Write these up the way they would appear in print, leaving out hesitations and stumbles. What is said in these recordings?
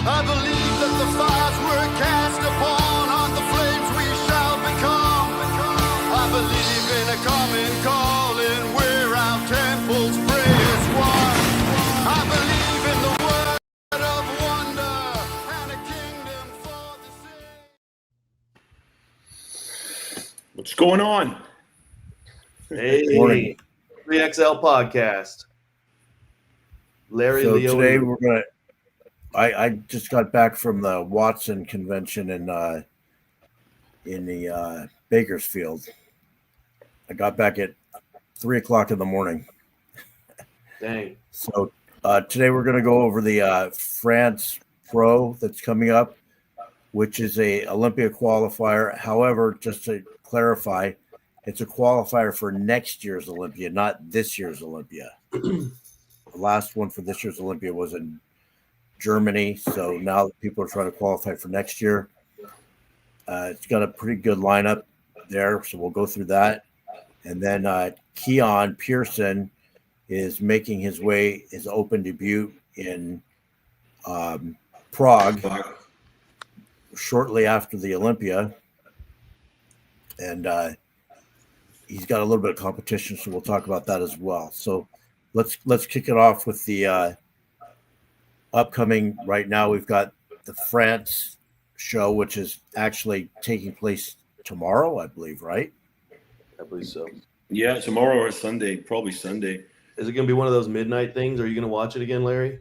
I believe that the fires we're cast upon are the flames we shall become. I believe in a common calling where our temples pray as one. I believe in the word of wonder and a kingdom for the same. What's going on? Hey, 3XL podcast. Larry, So Leo, today and we're gonna. I just got back from the Watson convention in the Bakersfield. I got back at 3:00 in the morning. dang. So today we're gonna go over the France Pro that's coming up, which is a Olympia qualifier. However, just to clarify, it's a qualifier for next year's Olympia, not this year's Olympia. The last one for this year's Olympia was in Germany, so now people are trying to qualify for next year. It's got a pretty good lineup there, so we'll go through that. And then Keon Pearson is making his open debut in Prague shortly after the Olympia. And he's got a little bit of competition, so we'll talk about that as well. So let's kick it off with the upcoming. Right now we've got the France show, which is actually taking place tomorrow, I believe, right? I believe so. Yeah, tomorrow or Sunday, probably Sunday. Is it going to be one of those midnight things? Are you going to watch it again, Larry?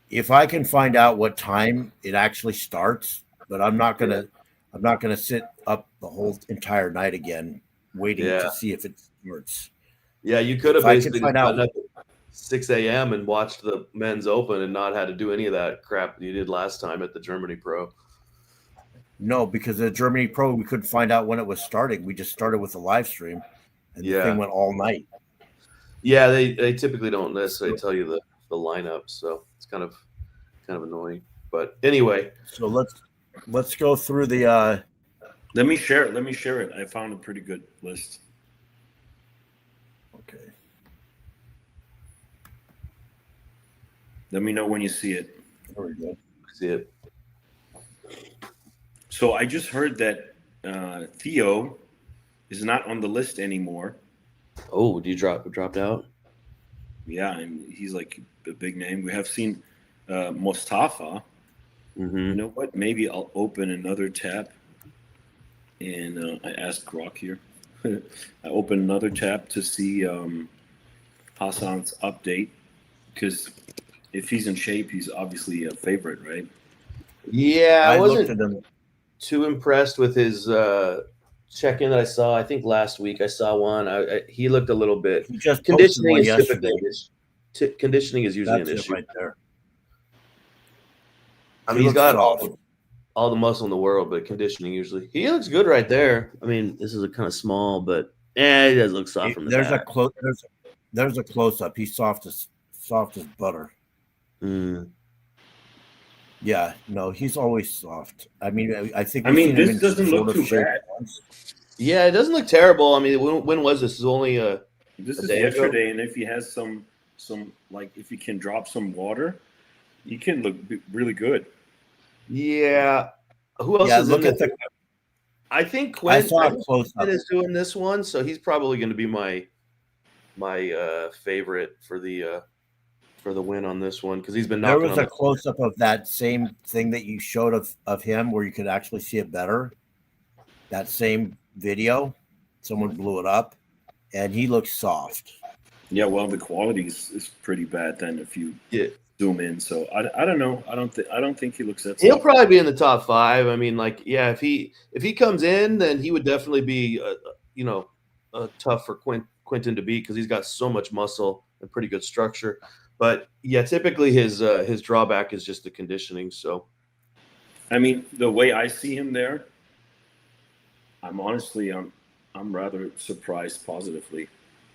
If I can find out what time it actually starts, but I'm not gonna sit up the whole entire night again waiting to see if it starts. Yeah, you could have If I basically can find out gotten up at 6 a.m. and watched the men's open and not had to do any of that crap you did last time at the Germany Pro. No, because the Germany Pro, we couldn't find out when it was starting. We just started with the live stream, and the thing went all night. Yeah, they typically don't necessarily tell you the lineup, so it's kind of annoying. But anyway, so let's go through the. Let me share it. I found a pretty good list. Okay. Let me know when you see it. There we go. See it. So I just heard that Theo is not on the list anymore. Oh, dropped out? Yeah, and he's like a big name. We have seen Mostafa. Mm-hmm. You know what? Maybe I'll open another tab. And I asked Grok here. I opened another tab to see Hassan's update, because if he's in shape, he's obviously a favorite, right? Yeah, I looked wasn't at him. too impressed with his check-in that I saw. I think last week I saw one. He looked a little bit. He just Conditioning is yesterday. typically conditioning is usually That's an it issue. right there. I mean, He he's got looks soft. all the muscle in the world, but conditioning usually he looks good right there. I mean, this is a kind of small, but he does look soft from the There's back. there's a close up. He's soft as butter. Mm. Yeah, no, he's always soft. I mean, I think. This doesn't look too bad. Yeah, it doesn't look terrible. I mean, when was this? This is only This is day yesterday, and if he has some like, if he can drop some water, he can look really good. Yeah. Who else Yeah, is look in at the. I think I saw a Quinton close up. is doing this one, so he's probably going to be my favorite for the win on this one, because he's been There knocking was on a close up of that same thing that you showed of him, where you could actually see it better. That same video, someone blew it up, and he looks soft. Yeah, well, the quality is pretty bad then if you zoom in. So I don't know. I don't think he looks that. He'll probably be in the top 5. I mean, like, yeah, if he comes in, then he would definitely be tough for Quinton to beat, because he's got so much muscle and pretty good structure. But yeah, typically his drawback is just the conditioning. So, I mean, the way I see him there, I'm rather surprised positively.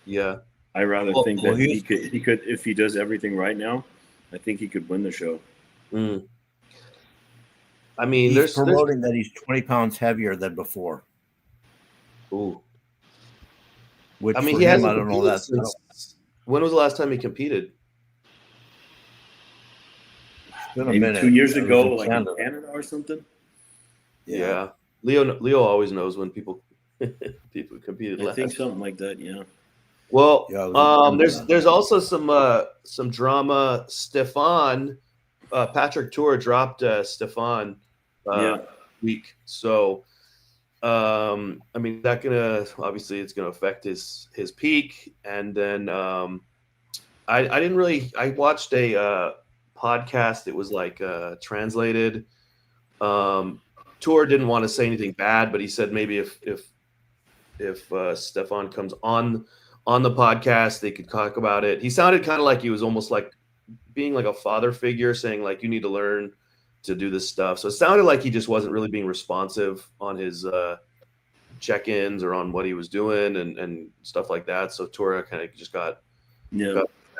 Yeah, I rather think that he could if he does everything right now, I think he could win the show. Mm. I mean, he's promoting that he's 20 pounds heavier than before. Ooh. Which, I mean, for he him, hasn't I don't know that. when was the last time he competed? It's been a Maybe minute. 2 years I was ago, in like Canada. in Canada or something. Yeah. Leo always knows when people competed I last. think something like that. Yeah. Well, Yeah, I was in Canada. there's also some drama. Stephane, Patrick Tour dropped Stephane week. So I mean that obviously it's gonna affect his peak. And then I watched a podcast. It was like translated. Tour didn't want to say anything bad, but he said maybe if Stephane comes on the podcast, they could talk about it. He sounded kind of like he was almost like being like a father figure, saying like, you need to learn to do this stuff. So it sounded like he just wasn't really being responsive on his check-ins or on what he was doing and stuff like that. So Tour kind of just got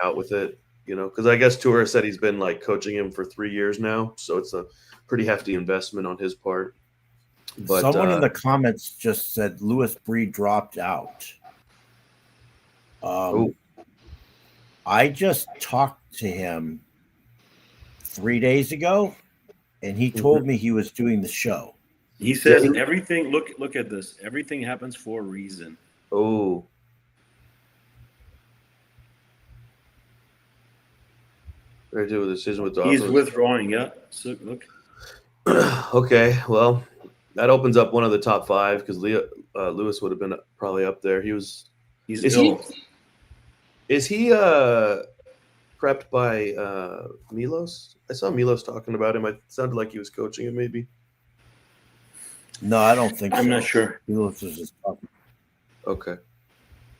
out with it, because I guess Tour said he's been like coaching him for 3 years now. So it's a pretty hefty investment on his part. But someone in the comments just said Louis Bree dropped out. I just talked to him 3 days ago, and he told me he was doing the show. He says everything. Look at this. Everything happens for a reason. Oh. Ready to do a decision with He's withdrawing. Yeah. So look. Okay. Well, that opens up one of the top 5 because Lewis would have been probably up there. He's ill. Is he prepped by Milos? I saw Milos talking about him. It sounded like he was coaching him, maybe. No, I don't think so. I'm not sure. Milos is just talking. Okay.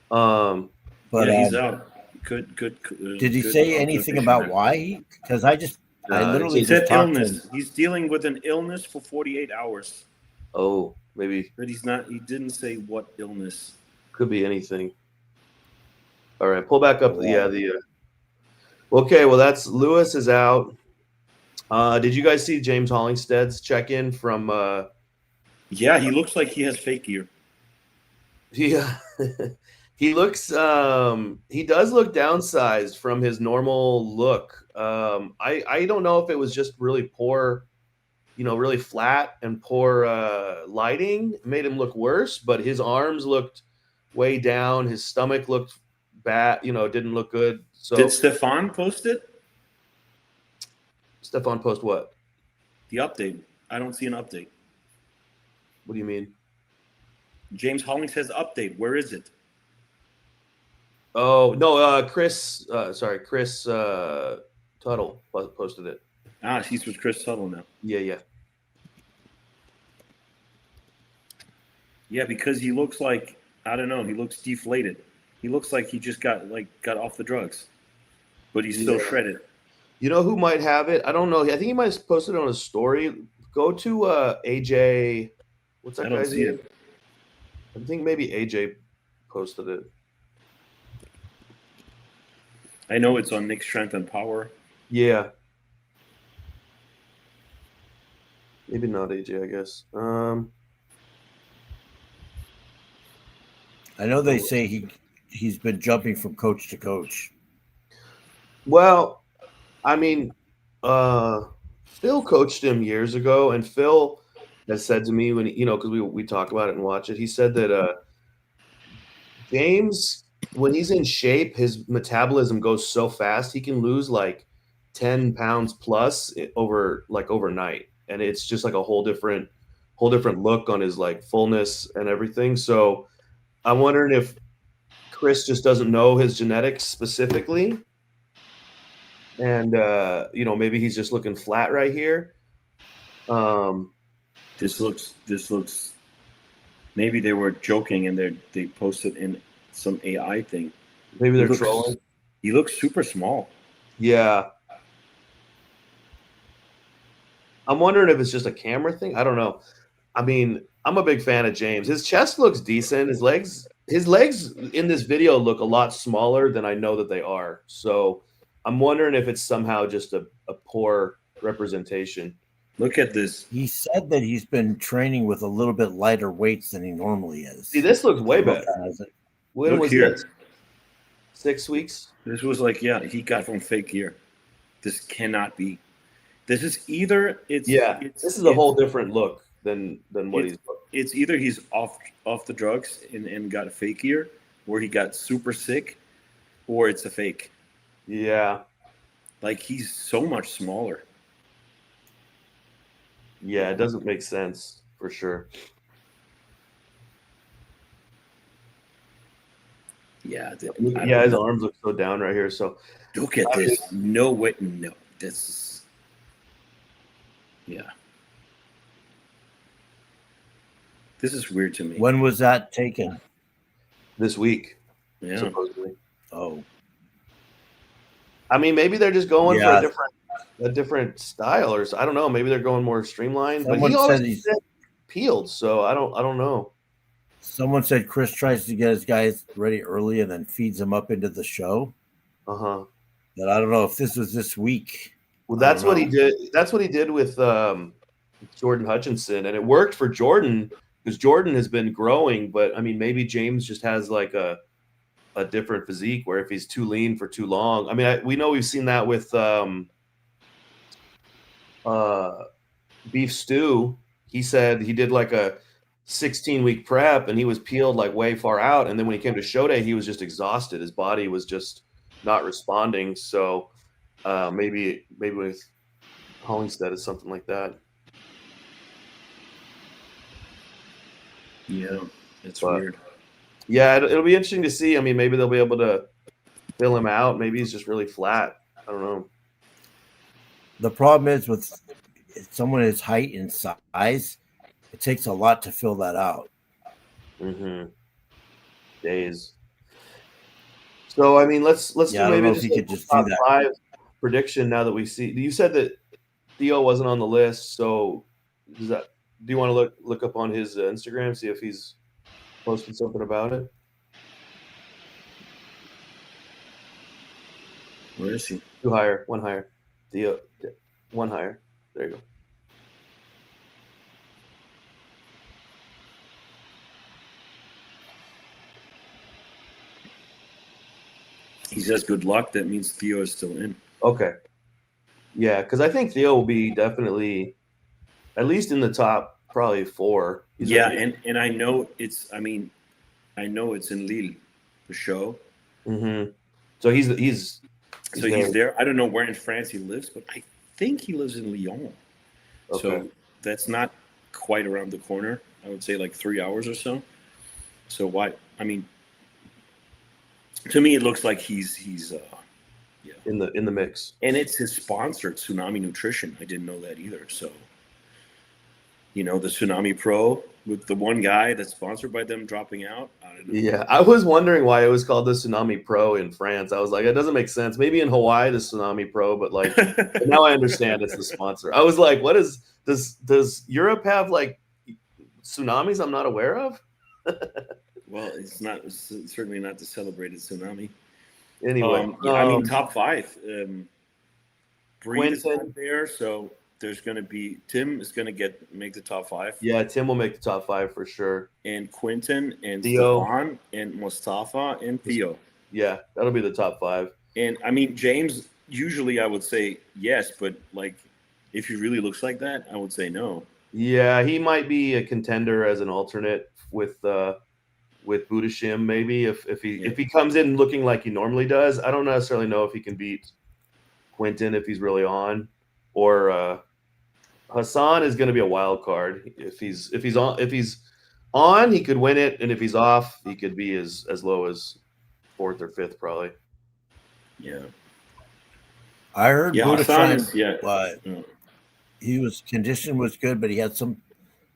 But yeah, he's out. Good. Did he say anything about why? Because I literally he said just talked to illness. him. He's dealing with an illness for 48 hours. Oh, maybe. But he's not. He didn't say what illness. Could be anything. All right, pull back up. Okay, well, that's Lewis is out. Did you guys see James Hollingstead's check-in from? Yeah, he looks like he has fake gear. Yeah, he looks. He does look downsized from his normal look. I don't know if it was just really poor, really flat and poor lighting made him look worse. But his arms looked way down. His stomach looked bad. Didn't look good. So did Stephane post it? Stephane post what? The update. I don't see an update. What do you mean? James Hollings says update. Where is it? Oh no, Chris Tuttle posted it. He's with Chris Tuttle now. Yeah. Yeah, because he looks like, I don't know, he looks deflated. He looks like he just got off the drugs, but he's still shredded. You know who might have it? I don't know. I think he might have posted it on his story. Go to AJ. What's that guy's name? I think maybe AJ posted it. I know it's on Nick Strength and Power. Yeah. Maybe not AJ, I guess. I know they say he's been jumping from coach to coach. Well, I mean, Phil coached him years ago, and Phil has said to me when because we talk about it and watch it, he said that James, when he's in shape, his metabolism goes so fast he can lose like 10 pounds plus overnight, and it's just like a whole different look on his like fullness and everything. So I'm wondering if Chris just doesn't know his genetics specifically. And, maybe he's just looking flat right here. This looks, maybe they were joking and they posted in some AI thing. Maybe they're trolling. He looks super small. Yeah. I'm wondering if it's just a camera thing. I don't know. I mean, I'm a big fan of James. His chest looks decent. His legs in this video look a lot smaller than I know that they are. So I'm wondering if it's somehow just a poor representation. Look at this. He said that he's been training with a little bit lighter weights than he normally is. See, this looks way better. When Look was here. this? 6 weeks? This was like, he got from fake gear. This cannot be. This is either it's this is a whole different look than what he's. It's either he's off the drugs and got a fake ear, or he got super sick, or it's a fake. Yeah, like he's so much smaller. Yeah, it doesn't make sense for sure. Yeah, his arms look so down right here. So look at this. No way. No, this is. Yeah. This is weird to me. When was that taken? This week. Yeah. Supposedly. Oh. I mean, maybe they're just going for a different style, or I don't know. Maybe they're going more streamlined. But he always said peeled, so I don't know. Someone said Chris tries to get his guys ready early and then feeds them up into the show. But I don't know if this was this week. Well, that's what he did. That's what he did with Jordan Hutchinson, and it worked for Jordan because Jordan has been growing. But I mean, maybe James just has like a different physique where if he's too lean for too long. I mean, we know we've seen that with Beef Stew. He said he did like a 16-week prep and he was peeled like way far out. And then when he came to show day, he was just exhausted. His body was just not responding. So maybe with Hollingshead is something like that. Yeah, it's weird. Yeah, it'll be interesting to see. I mean, maybe they'll be able to fill him out. Maybe he's just really flat. I don't know. The problem is with someone his height and size, it takes a lot to fill that out. Days. So I mean, let's do maybe just could just do that. 5 prediction now that we see. You said that Theo wasn't on the list, so do you want to look up on his Instagram, see if he's posted something about it? Where is he? 2 higher, 1 higher. Theo, 1 higher. There you go. He says good luck. That means Theo is still in. Okay. Yeah, because I think Theo will be definitely at least in the top probably 4. And I know it's in Lille, the show. So he's there. I don't know where in France he lives, but I think he lives in Lyon. Okay. So that's not quite around the corner. I would say like 3 hours or so. So why? I mean, to me, it looks like he's in the mix. And it's his sponsor, Tsunami Nutrition. I didn't know that either. So, the Tsunami Pro with the one guy that's sponsored by them dropping out. I don't know. Yeah, I was wondering why it was called the Tsunami Pro in France. I was like, it doesn't make sense. Maybe in Hawaii, the Tsunami Pro, but like now I understand it's the sponsor. I was like, what does Europe have like tsunamis I'm not aware of? Well, it's certainly not the celebrated tsunami. Anyway, I mean, top 5. Breed is Quinton not there, so there's going to be Tim is going to make the top 5. Yeah, Tim will make the top 5 for sure. And Quinton and Theo. Stephane and Mostafa and Theo. Yeah, that'll be the top 5. And I mean, James. Usually, I would say yes, but like, if he really looks like that, I would say no. Yeah, he might be a contender as an alternate with Budesheim, maybe if he comes in looking like he normally does. I don't necessarily know if he can beat Quinton if he's really on, or Hassan is going to be a wild card. If he's on, he could win it, and if he's off, he could be as low as 4th or 5th probably. Yeah, I heard Budesheim, but his condition was good, but he had some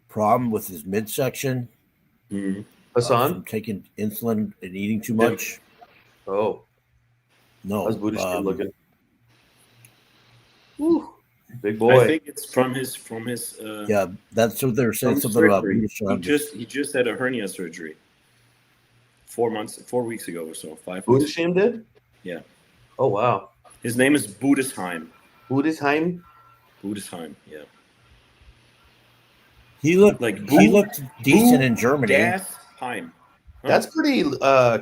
problem with his midsection. Hassan from taking insulin and eating too much. Oh, no. How's Budesheim looking? Woo. Big boy. I think it's from his. Yeah, that's what they were saying. Something about Budesheim. He just had a hernia surgery. 4 weeks ago or so. 5 weeks. Budesheim did? Yeah. Oh wow. His name is Budesheim. Budesheim, yeah. He looked decent in Germany. Budesheim. Huh? That's pretty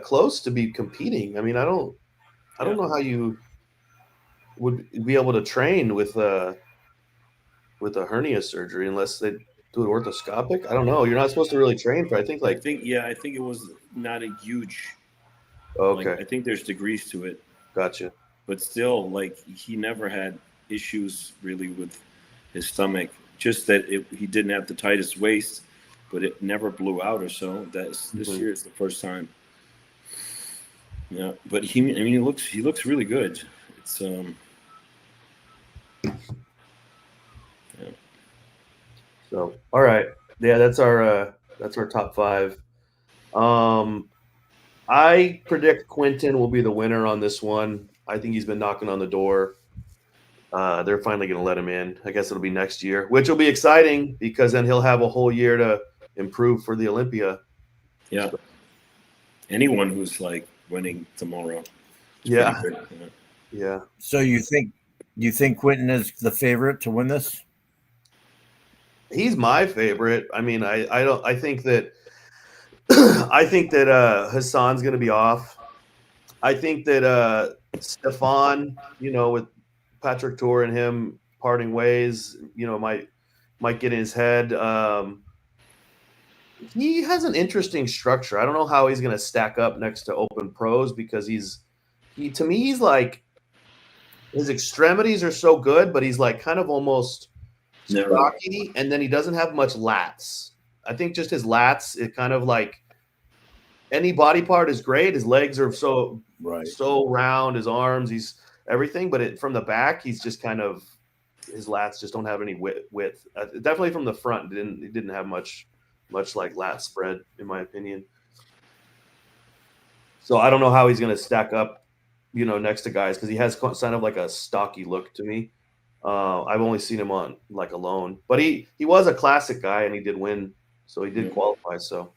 close to be competing. I mean, I don't know how you would be able to train with with a hernia surgery unless they do it orthoscopic. I don't know. You're not supposed to really train for. I think I think it was not a huge. Okay, Like, I think there's degrees to it, gotcha. but still, like, he never had issues really with his stomach. Just that he didn't have the tightest waist, but it never blew out or so. This year is the first time. Yeah, but he looks really good. It's yeah. So all right, yeah, that's our top 5. I predict Quinton will be the winner on this one. I think he's been knocking on the door. They're finally going to let him in. I guess it'll be next year, which will be exciting because then he'll have a whole year to improve for the Olympia. Yeah. Anyone who's like winning tomorrow. Yeah. Yeah. So you think Quinton is the favorite to win this? He's my favorite. I mean, I think that Hassan's going to be off. I think that Stephane, with Patrick Tour and him parting ways, might get in his head. He has an interesting structure. I don't know how he's going to stack up next to Open Pros because to me, he's like, his extremities are so good, but he's like kind of almost stocky, and then he doesn't have much lats. I think just his lats, it kind of like any body part is great. His legs are so round, his arms, he's everything, but from the back, he's just kind of, his lats just don't have any width. Definitely from the front, it didn't have much like lat spread, in my opinion. So I don't know how he's going to stack up, next to guys, because he has kind of like a stocky look to me. I've only seen him on like alone, but he was a classic guy and he did win, so he did qualify. So,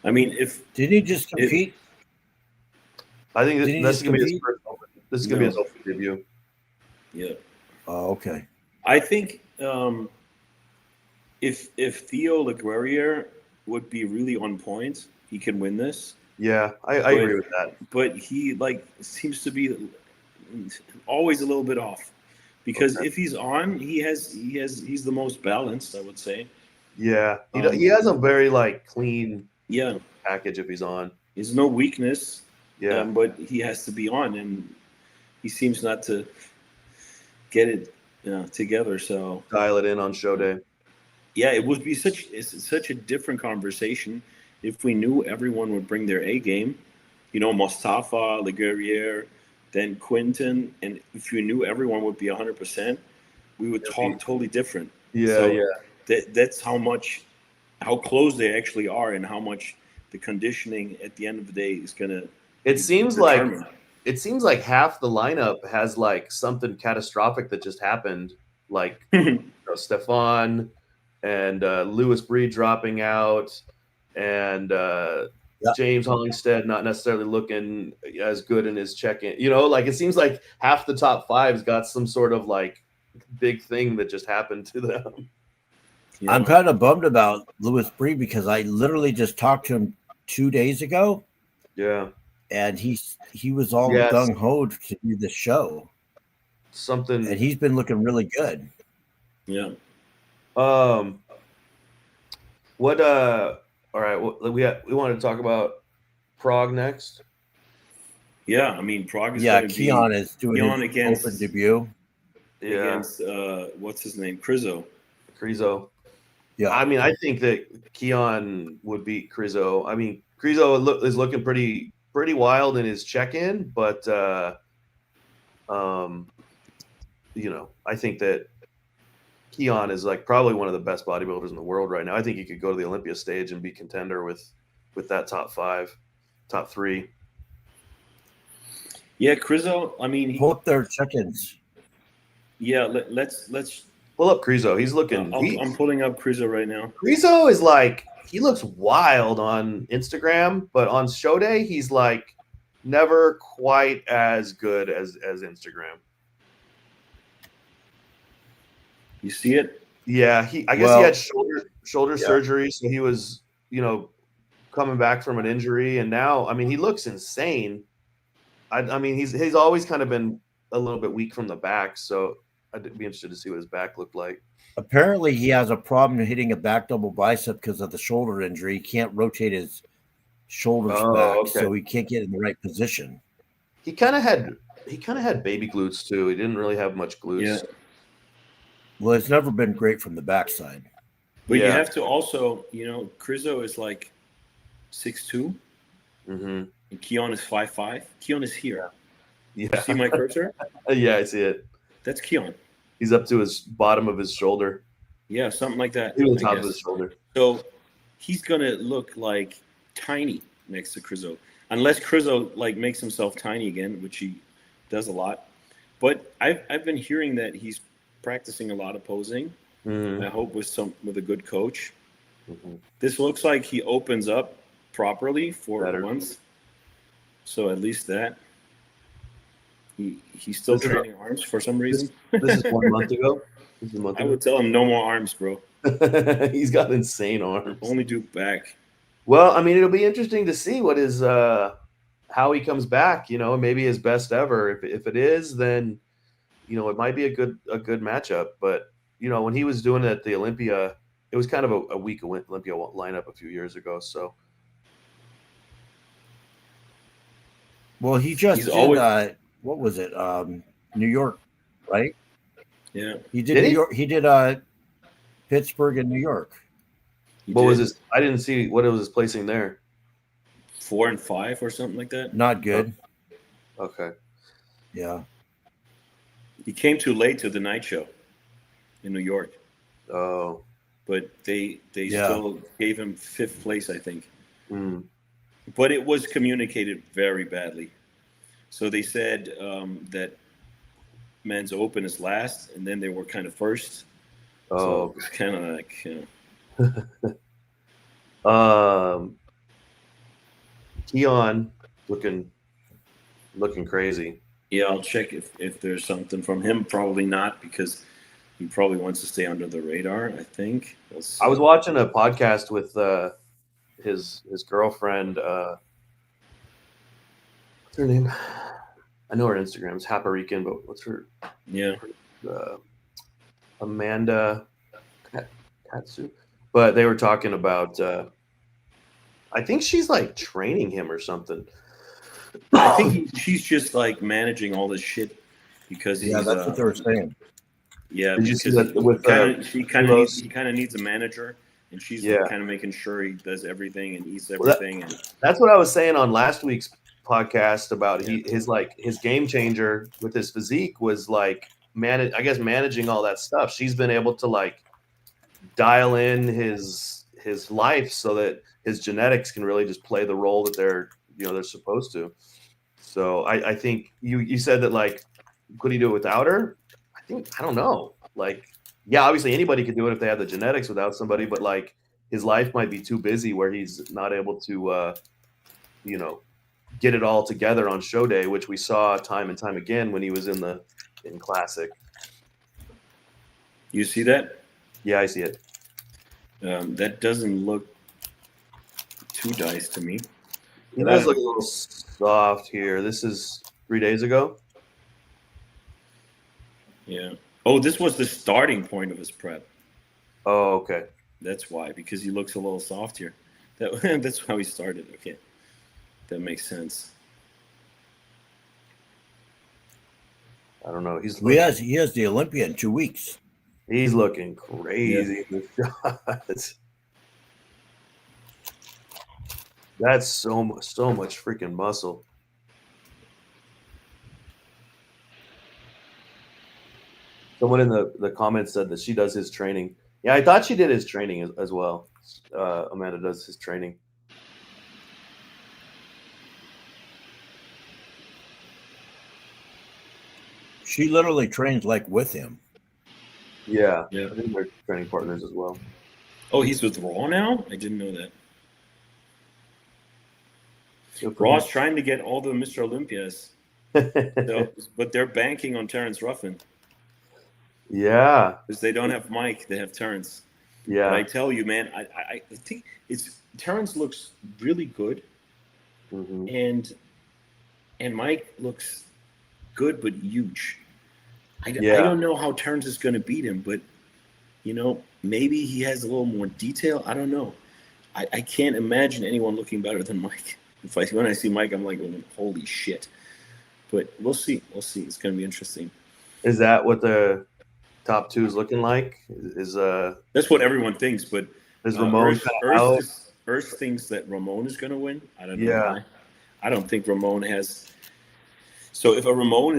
I mean, did he just compete? I think this is going to be his first open. This is going to be his open debut. Yeah. Oh, okay. I think if Thibault Logier would be really on point, he can win this. Yeah, I agree with that. But he seems to be always a little bit off, because if he's on, he's the most balanced, I would say. Yeah, he has a very clean package if he's on. There's no weakness. Yeah, but he has to be on, and he seems not to get it together. So dial it in on show day. Yeah, it would be such a different conversation if we knew everyone would bring their A game. Mostafa, Logier, then Quinton, and if you knew everyone would be 100%, we would talk totally different. Yeah, That's how close they actually are, and how much the conditioning at the end of the day is gonna. It seems like half the lineup has something catastrophic that just happened, like Stephane and Lewis Breed dropping out, and James Hollingshead not necessarily looking as good in his check-in. It seems like half the top 5's got some sort of big thing that just happened to them. Yeah. I'm kind of bummed about Lewis Breed because I literally just talked to him 2 days ago. Yeah. And he was all gung-ho to do the show. And he's been looking really good. Yeah. All right, we wanted to talk about Prague next. Yeah, I mean, Prague is Keon is doing his against open debut. Yeah. Against what's his name? Krizo. Yeah. I mean, I think that Keon would beat Krizo. I mean, Krizo is looking pretty wild in his check-in, but I think that Keon is probably one of the best bodybuilders in the world right now. I think he could go to the Olympia stage and be contender with that top 3. Yeah, Krizo. I mean, both their check-ins. Yeah, let's pull up Krizo. He's looking. I'm pulling up Krizo right now. Krizo is he looks wild on Instagram, but on show day he's never quite as good as Instagram. You see it? Yeah, I guess he had shoulder surgery, so he was, coming back from an injury, and now, I mean, he looks insane. I mean, he's always kind of been a little bit weak from the back, so I'd be interested to see what his back looked like. Apparently, he has a problem hitting a back double bicep because of the shoulder injury. He can't rotate his shoulders back, okay. so he can't get in the right position. He kind of had baby glutes too. He didn't really have much glutes. Yeah. Well, it's never been great from the backside. But you have to also, Krizo is like 6'2", Mm-hmm. and Keon is 5'5". Keon is here. Yeah. See my cursor? Yeah, I see it. That's Keon. He's up to his bottom of his shoulder. Yeah, something like that. He was I top of guess. his shoulder. So he's gonna look like tiny next to Krizo, unless Krizo like makes himself tiny again, which he does a lot. But I've been hearing that he's practicing a lot of posing. Mm-hmm. I hope with a good coach. Mm-hmm. This looks like he opens up properly for Better. once. So at least that. He's still training arms for some reason. This is 1 month ago. I would tell him no more arms, bro. He's got insane arms. Only do back. Well, I mean, it'll be interesting to see what his how he comes back. Maybe his best ever. If it is, then it might be a good matchup. But when he was doing it at the Olympia, it was kind of a weak Olympia lineup a few years ago. So. Well, he just He's did, always- what was it? New York, right? Yeah. He did Did New he? York. He did Pittsburgh and New York. He What did was his? I didn't see what it was his placing there. 4 and 5 or something like that. Not good. Okay. Yeah. He came too late to the night show in New York, Oh. but they Yeah. still gave him 5th place, I think. Mm. But it was communicated very badly. So they said that men's open is last, and then they were kind of first. So Oh. it's kind of like, Keon looking crazy. yeah, I'll check if there's something from him. Probably not, because he probably wants to stay under the radar, I think. I was watching a podcast with his girlfriend. What's her name? I know her Instagram's Haparican, but what's her? Yeah. Amanda Katsu. But they were talking about. I think she's like training him or something. I think she's just like managing all this shit because he's. Yeah, that's what they were saying. Yeah, Did you see because that with he kind of needs a manager, and she's Yeah. kind of making sure he does everything and eats everything. That's what I was saying on last week's podcast about his game changer with his physique was like managing all that stuff. She's been able to like dial in his life so that his genetics can really just play the role that they're supposed to. So I think you said that, like, could he do it without her? I don't know. Like, yeah, obviously anybody could do it if they have the genetics without somebody, but like his life might be too busy where he's not able to get it all together on show day, which we saw time and time again when he was in Classic. You see that? Yeah, I see it. That doesn't look too nice to me. He does look a little soft here. This is 3 days ago. Yeah. Oh, this was the starting point of his prep. Oh, okay. That's why, because he looks a little soft here. That's how he started. Okay. That makes sense. I don't know. He has the Olympia in 2 weeks. He's looking crazy. Yeah. That's so much freaking muscle. Someone in the comments said that she does his training. Yeah, I thought she did his training as well. Amanda does his training. She literally trains like with him. Yeah. Yeah. I think they're training partners as well. Oh, he's with Raw now? I didn't know that. Raw's trying to get all the Mr. Olympias. But they're banking on Terrence Ruffin. Yeah. Because they don't have Mike, they have Terrence. Yeah. But I tell you, man, I think Terrence looks really good, Mm-hmm. and Mike looks good but huge. I don't know how Terrence is going to beat him, but maybe he has a little more detail. I don't know. I can't imagine anyone looking better than Mike. When I see Mike, I'm like, holy shit. But we'll see. It's going to be interesting. Is that what the top two is looking like? That's what everyone thinks, but is Ramon Earth thinks that Ramon is going to win. I don't know why. I don't think Ramon has. So if Ramon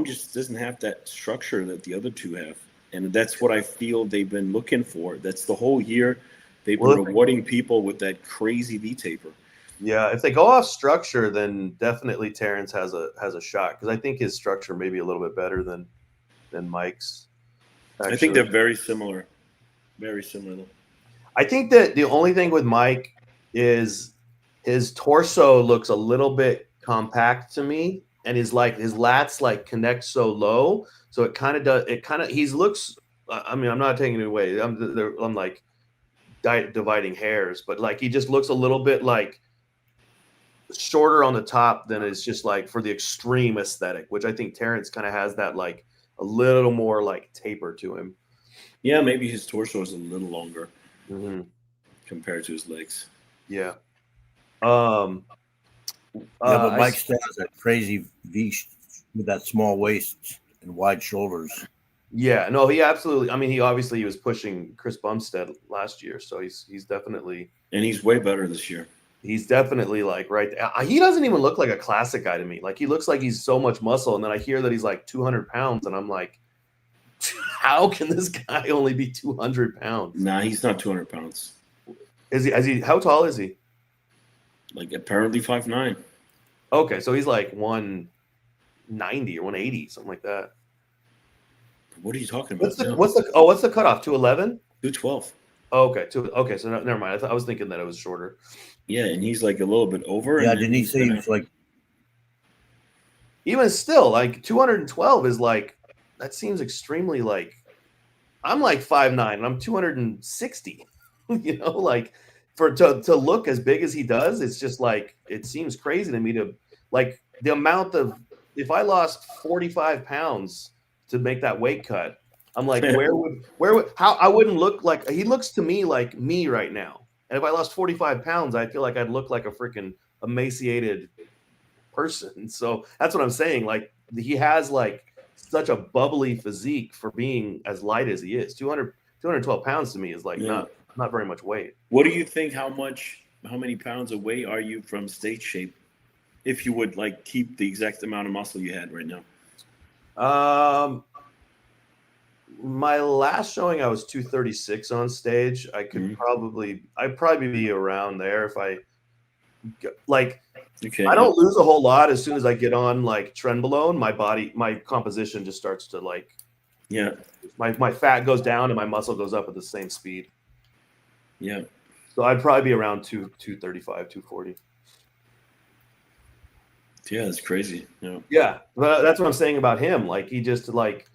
just doesn't have that structure that the other two have, and that's what I feel they've been looking for. That's the whole year they've been rewarding people with that crazy V taper. Yeah, if they go off structure, then definitely Terrence has a shot, because I think his structure may be a little bit better than Mike's. Actually. I think they're very similar. Very similar. I think that the only thing with Mike is his torso looks a little bit compact to me, and his lats like connect so low, so it kind of does. It kind of looks. I mean, I'm not taking it away. I'm like dividing hairs, but like he just looks a little bit like shorter on the top than it's just like for the extreme aesthetic, which I think Terrence kind of has that like a little more like taper to him. Yeah, maybe his torso is a little longer compared to his legs. Yeah. But Mike still has that crazy V with that small waist and wide shoulders. Yeah, no, he absolutely. I mean, he was pushing Chris Bumstead last year, so he's definitely, and he's way better this year. He's definitely like right there. He doesn't even look like a classic guy to me. Like he looks like he's so much muscle, and then I hear that he's like 200 pounds, and I'm like, how can this guy only be 200 pounds? Nah, he's not 200 pounds. Is he? How tall is he? Like apparently 5'9". Okay, so he's like 190 or 180, something like that. What are you talking about? What's the cutoff? 211? 212. Oh, okay. Okay, so never mind. I was thinking that it was shorter. Yeah, and he's like a little bit over. Yeah, didn't he say he was like? Even still, like 212 is like, that seems extremely like, I'm like 5'9" and I'm 260. Like to look as big as he does, it's just like, it seems crazy to me to like the amount of, if I lost 45 pounds to make that weight cut, I'm like, how I wouldn't look like, he looks to me like me right now. And if I lost 45 pounds, I feel like I'd look like a freaking emaciated person. So that's what I'm saying. Like he has like such a bubbly physique for being as light as he is. 212 pounds to me is like not very much weight. What do you think? How many pounds away are you from stage shape? If you would like keep the exact amount of muscle you had right now. My last showing, I was 236 on stage. I could I'd probably be around there if I like. Okay. I don't lose a whole lot as soon as I get on like trenbolone. My composition just starts to like. Yeah. My fat goes down and my muscle goes up at the same speed. Yeah. So I'd probably be around 235, 240. Yeah, that's crazy. Yeah. Yeah, but that's what I'm saying about him. Like he just like.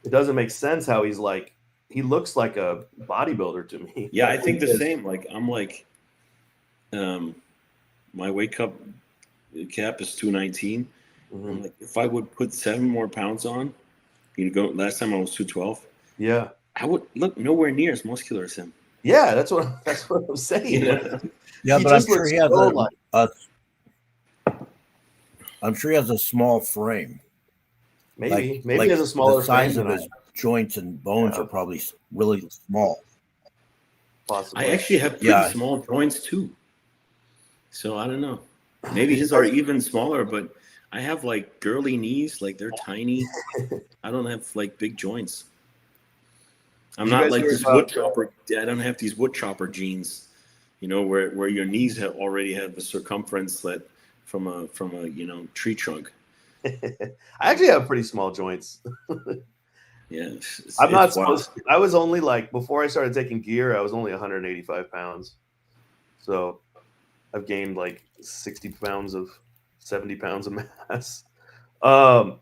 It doesn't make sense how he's like, he looks like a bodybuilder to me. Yeah, I think the same. Like I'm like, my weight cap is 219. I'm like, if I would put 7 more pounds on, last time I was 212. Yeah, I would look nowhere near as muscular as him. Yeah, that's what I'm saying. Yeah, but I'm sure he has I'm sure he has a small frame. Maybe he has a smaller the size frame of his joints and bones are probably really small. Possibly. I actually have pretty small joints too. So I don't know. Maybe his are even smaller, but I have like girly knees, like they're tiny. I don't have like big joints. I'm not like this wood chopper. I don't have these wood chopper jeans, where your knees already have the circumference that from a tree trunk. I actually have pretty small joints. Yeah, I'm not supposed to. I was only like, before I started taking gear, I was only 185 pounds. So I've gained like 70 pounds of mass.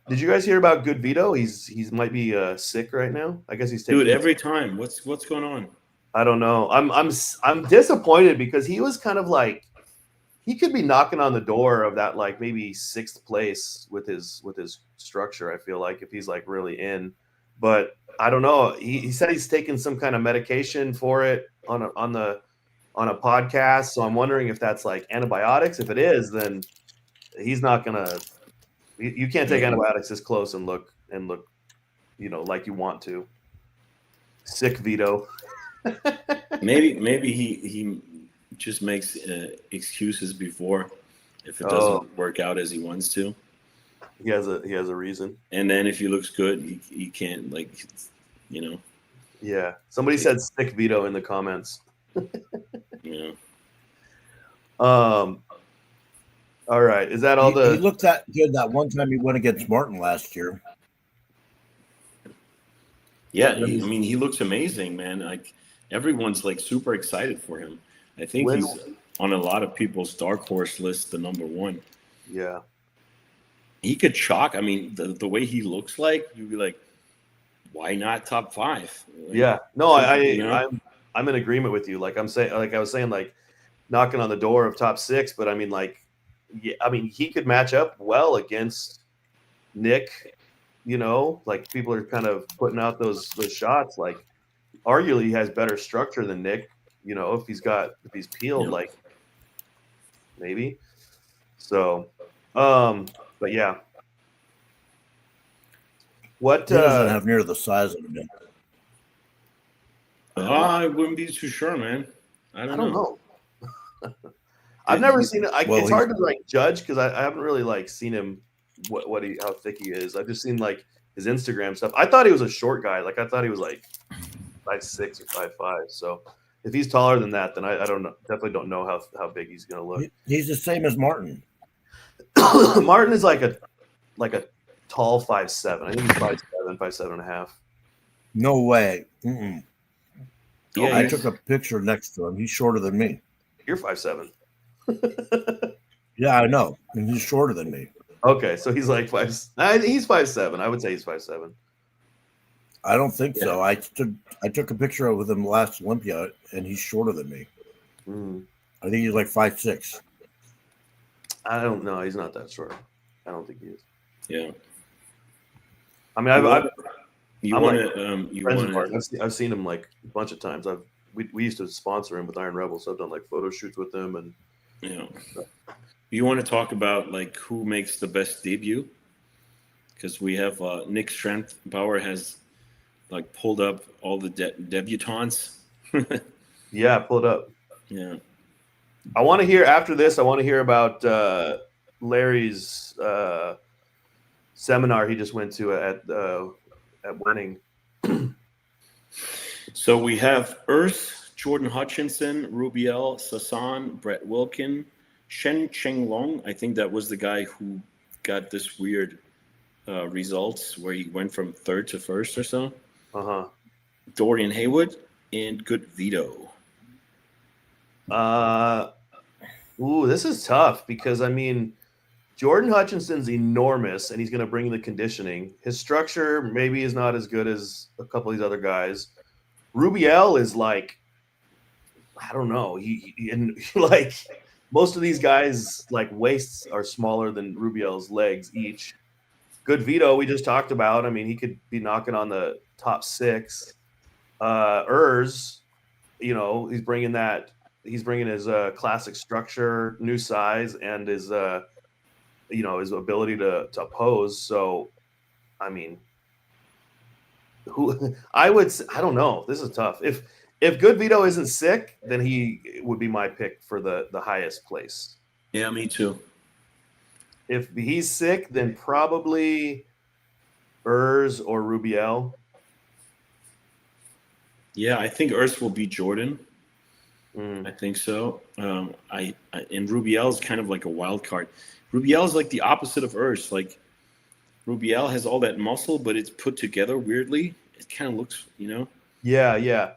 Did you guys hear about Good Vito? He's might be sick right now. I guess he's taking. Dude, every time. What's going on? I don't know. I'm disappointed because he was kind of like, he could be knocking on the door of that, like maybe 6th place with his structure. I feel like if he's like really in, but I don't know. He said he's taking some kind of medication for it on a podcast. So I'm wondering if that's like antibiotics. If it is, then he's not gonna. You can't take antibiotics this close and look, like you want to. Sick Vito. Maybe he just makes excuses before if it doesn't work out as he wants to. He has a reason. And then if he looks good, he can't, like, Yeah. Somebody said sick Vito in the comments. Yeah. All right. Is that all he looked that good that one time he went against Martin last year. Yeah, he looks amazing, man. Like, everyone's like super excited for him. I think he's on a lot of people's dark horse list, the number 1. Yeah. He could shock. I mean, the way he looks like, you'd be like, why not top 5? Like, yeah. No, I'm in agreement with you. Like I was saying, like knocking on the door of top 6, but I mean, like, yeah, I mean, he could match up well against Nick. Like people are kind of putting out those shots. Like, arguably, he has better structure than Nick. If he's peeled, like maybe. So, but yeah. What he doesn't have near the size of him. I wouldn't be too sure, man. I don't know. I've never seen it. It's hard to like judge because I haven't really like seen him. How thick he is. I've just seen like his Instagram stuff. I thought he was a short guy. Like I thought he was like 5'6" or 5'5". So if he's taller than that, then I don't know. Definitely don't know how big he's gonna look. He's the same as Martin. Martin is like a tall 5'7". I think he's 5'7", 5'7.5". No way. Yeah, I took a picture next to him. He's shorter than me. You're 5'7". Yeah, I know. And he's shorter than me. Okay, so he's like 5. He's 5'7". I would say he's 5'7". I don't think so. I took a picture with him last Olympia, and he's shorter than me. I think he's like 5'6". I don't know. He's not that short. I don't think he is. Yeah. I mean, I've seen him like a bunch of times. We used to sponsor him with Iron Rebel, so I've done like photo shoots with him, and you want to talk about like who makes the best debut? Because we have Nick Strength Power has like pulled up all the debutantes. Yeah, pull it up. Yeah. I want to hear after this. I want to hear about Larry's seminar he just went to at Winning. So we have Earth, Jordan Hutchinson, Rubiel, Sasan, Brett Wilkin, Shen Chenglong. I think that was the guy who got this weird results where he went from 3rd to 1st or so. Dorian Haywood and Good Vito. This is tough because I mean, Jordan Hutchinson's enormous and he's going to bring the conditioning. His structure maybe is not as good as a couple of these other guys. Rubiel is like, I don't know. He like most of these guys like waists are smaller than Rubiel's legs each. Good Vito, we just talked about. I mean, he could be knocking on the top 6. Urs, he's bringing his classic structure, new size, and his his ability to oppose. So, I mean, I don't know. This is tough. If Good Vito isn't sick, then he would be my pick for the highest place. Yeah, me too. If he's sick, then probably Urs or Rubiel. Yeah, I think Urs will beat Jordan. I think so. And Rubiel is kind of like a wild card. Rubiel is like the opposite of Urs. Like Rubiel has all that muscle, but it's put together weirdly. It kind of looks, Yeah.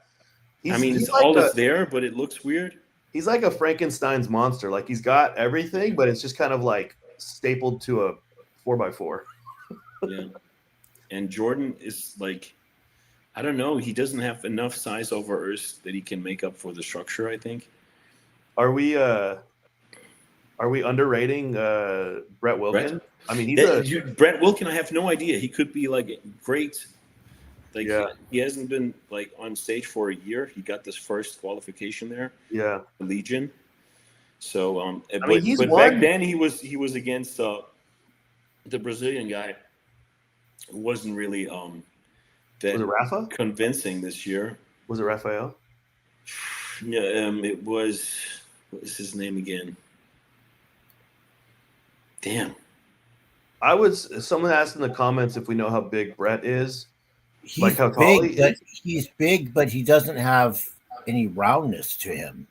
It's all that's there, but it looks weird. He's like a Frankenstein's monster. Like he's got everything, but it's just kind of like stapled to a 4x4. Yeah. And Jordan is like, I don't know. He doesn't have enough size over Urs that he can make up for the structure, I think. Are we Are we underrating Brett Wilkin? Brett? I mean, he's Brett Wilkin. I have no idea. He could be like great. Like Yeah. he hasn't been like on stage for a year. He got this first qualification there, yeah. Legion. So I mean, he's but won. back then he was against the Brazilian guy who wasn't really Was that it Rafa? convincing this year. Was it Rafael? Yeah, it was. What was his name again? Damn. Someone asked in the comments if we know how big Brett is. He's Like how tall big, he but is? he's big, but he doesn't have any roundness to him.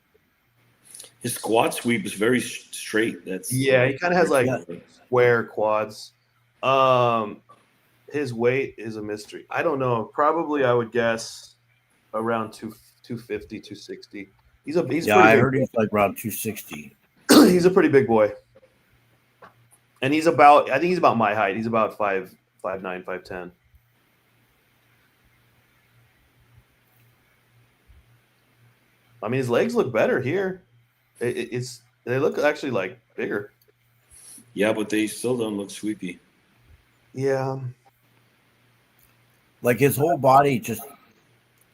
His squat sweep is very straight. That's Yeah, he kind of has like Yeah. square quads. His weight is a mystery. I don't know. Probably I would guess around 250, 260. He's Yeah, pretty I big. heard he's like around 260. He's a pretty big boy. And I think he's about my height. He's about 5'9", 5'10". I mean, his legs look better here. They look actually like bigger. Yeah, but they still don't look sweepy. Yeah. Like his whole body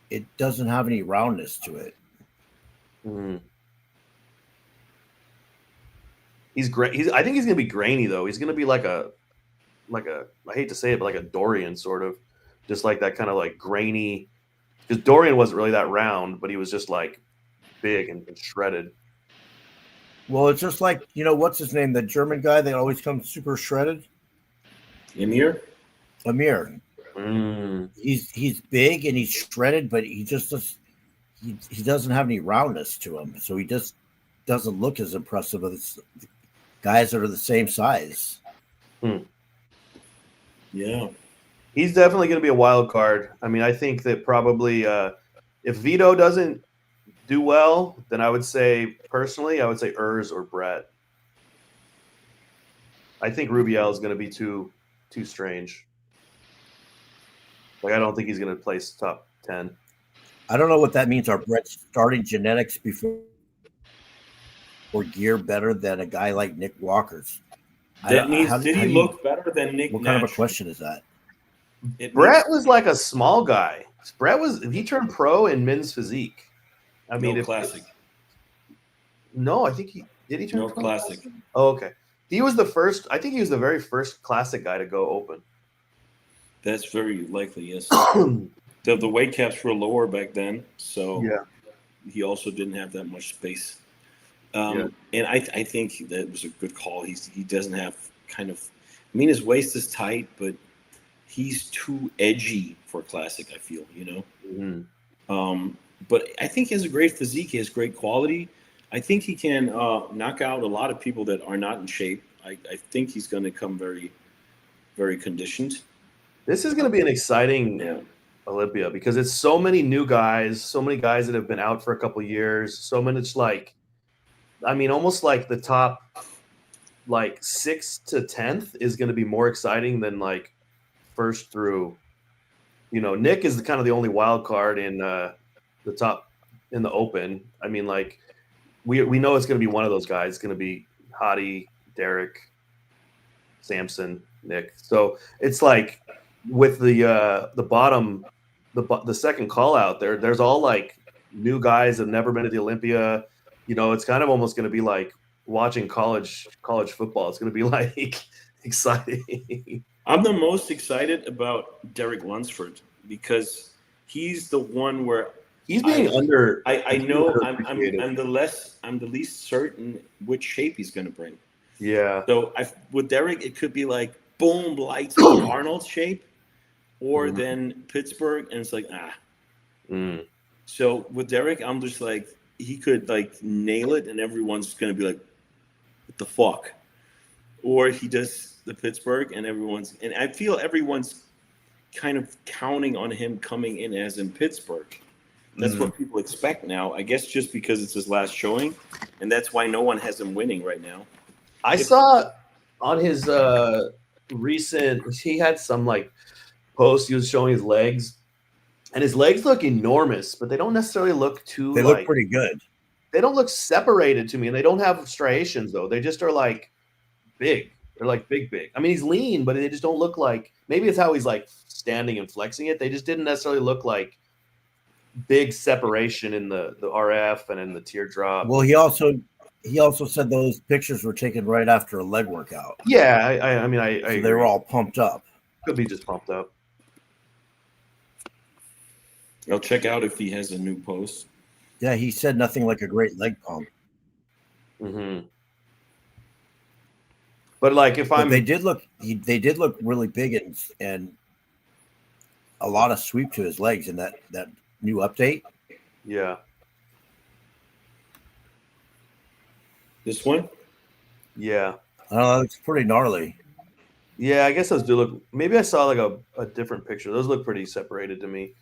it doesn't have any roundness to it. Mhm. He's great. I think he's gonna be grainy though. He's gonna be like a I hate to say it, but like a Dorian sort of, just like that kind of like grainy. Because Dorian wasn't really that round, but he was just like big and shredded. Well, it's just like, what's his name? The German guy that always comes super shredded? Emir? Amir. Mm. He's big and he's shredded, but he doesn't have any roundness to him. So he just doesn't look as impressive as guys that are the same size. Yeah. He's definitely going to be a wild card. I mean, I think that probably if Vito doesn't do well, then I would say Urs or Brett. I think Rubiel is going to be too strange. Like, I don't think he's going to place top 10. I don't know what that means. Are Brett starting genetics before gear better than a guy like Nick Walker's? Did he look better than Nick? What kind of a question is that? Brett was like a small guy. He turned pro in men's physique. I mean, classic. No, I think did he turn No pro? classic. Oh, okay. He was the first. I think he was the very first classic guy to go open. That's very likely, yes. The weight caps were lower back then, so he also didn't have that much space. And I think that was a good call. He doesn't have kind of. I mean, his waist is tight, but he's too edgy for classic. I feel, Mm-hmm. But I think he has a great physique. He has great quality. I think he can knock out a lot of people that are not in shape. I think he's going to come very, very conditioned. This is going to be an exciting Olympia because it's so many new guys, so many guys that have been out for a couple of years. So many, it's like, I mean, almost like the top, like 6th to 10th is going to be more exciting than like first through. Nick is kind of the only wild card in the top in the Open. I mean, like we know it's going to be one of those guys. It's going to be Hadi, Derek, Samson, Nick. So it's like with the bottom, the second call out there's all like new guys that have never been to the Olympia. It's kind of almost going to be like watching college football. It's going to be like exciting. I'm the most excited about Derek Lunsford because he's the one where he's being I know I'm the least certain which shape he's going to bring. Yeah. So with Derek, it could be like boom, lights out Arnold shape, or then Pittsburgh, and it's like So with Derek, I'm just like he could like nail it, and everyone's going to be like, "What the fuck?" Or he does the Pittsburgh, and I feel everyone's kind of counting on him coming in as in Pittsburgh. That's what people expect now. I guess just because it's his last showing, and that's why no one has him winning right now. I saw on his recent, he had some like post. He was showing his legs, and his legs look enormous, but they don't necessarily look too. They look pretty good. look separated to me, and they don't have striations though. They just are like big. They're like big. I mean, he's lean, but they just don't look like. Maybe it's how he's like standing and flexing it. They just didn't necessarily look like big separation in the RF and in the teardrop. Well, he also said those pictures were taken right after a leg workout. Yeah, I mean, So they were all pumped up. Could be just pumped up. I'll check out if he has a new post. Yeah, he said nothing like a great leg pump. Mm-hmm. But like, if they did look really big and a lot of sweep to his legs in that new update. Yeah. This one? Yeah. I don't know. It's pretty gnarly. Yeah, I guess those do look. Maybe I saw like a different picture. Those look pretty separated to me.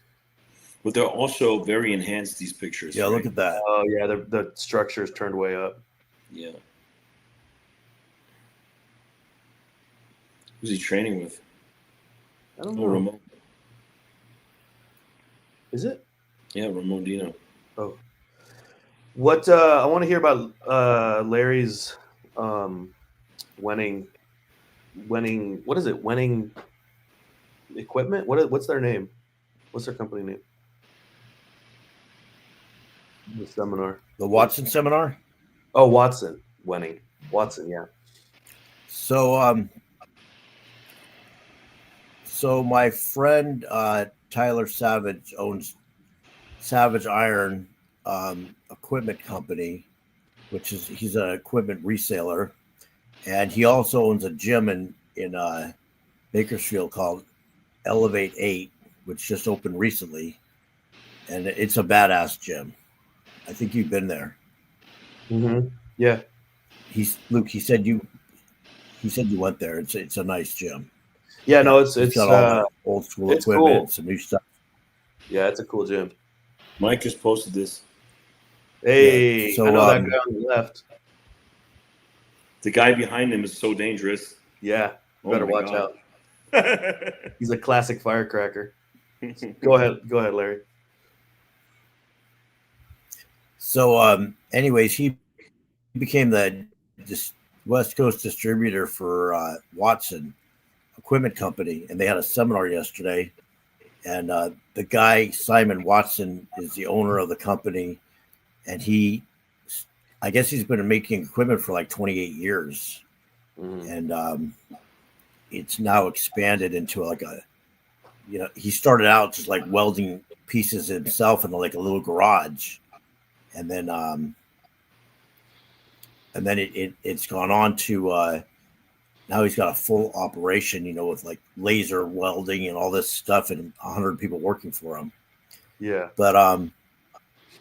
But they're also very enhanced, these pictures. Yeah, right? look at that. Oh, yeah, the structure is turned way up. Yeah. Who's he training with? I don't Oh, know. Ramon. Is it? Yeah, Ramon Dino. Oh. What I want to hear about Larry's winning. What is it? Winning equipment? What's their name? What's their company name? The seminar. The Watson seminar. Oh, Watson. Winning. Watson. Yeah. So my friend Tyler Savage owns Savage Iron equipment company, he's an equipment reseller, and he also owns a gym in Bakersfield called Elevate 8, which just opened recently, and it's a badass gym. I think you've been there. Mm-hmm. Yeah. Luke. He said you went there. It's a nice gym. Yeah. No, it's got all the old school equipment, cool. Some new stuff. Yeah, it's a cool gym. Mike just posted this. Hey, yeah. So, I know that guy on the left. The guy behind him is so dangerous. Yeah, Oh better my watch God. out. He's a classic firecracker. Go ahead, Larry. So, anyways, he became the West Coast distributor for Watson Equipment Company, and they had a seminar yesterday. And the guy, Simon Watson, is the owner of the company, and I guess he's been making equipment for like 28 years, and it's now expanded into like he started out just like welding pieces himself in like a little garage. And then it's gone on to now he's got a full operation, with like laser welding and all this stuff, and 100 people working for him. Yeah, but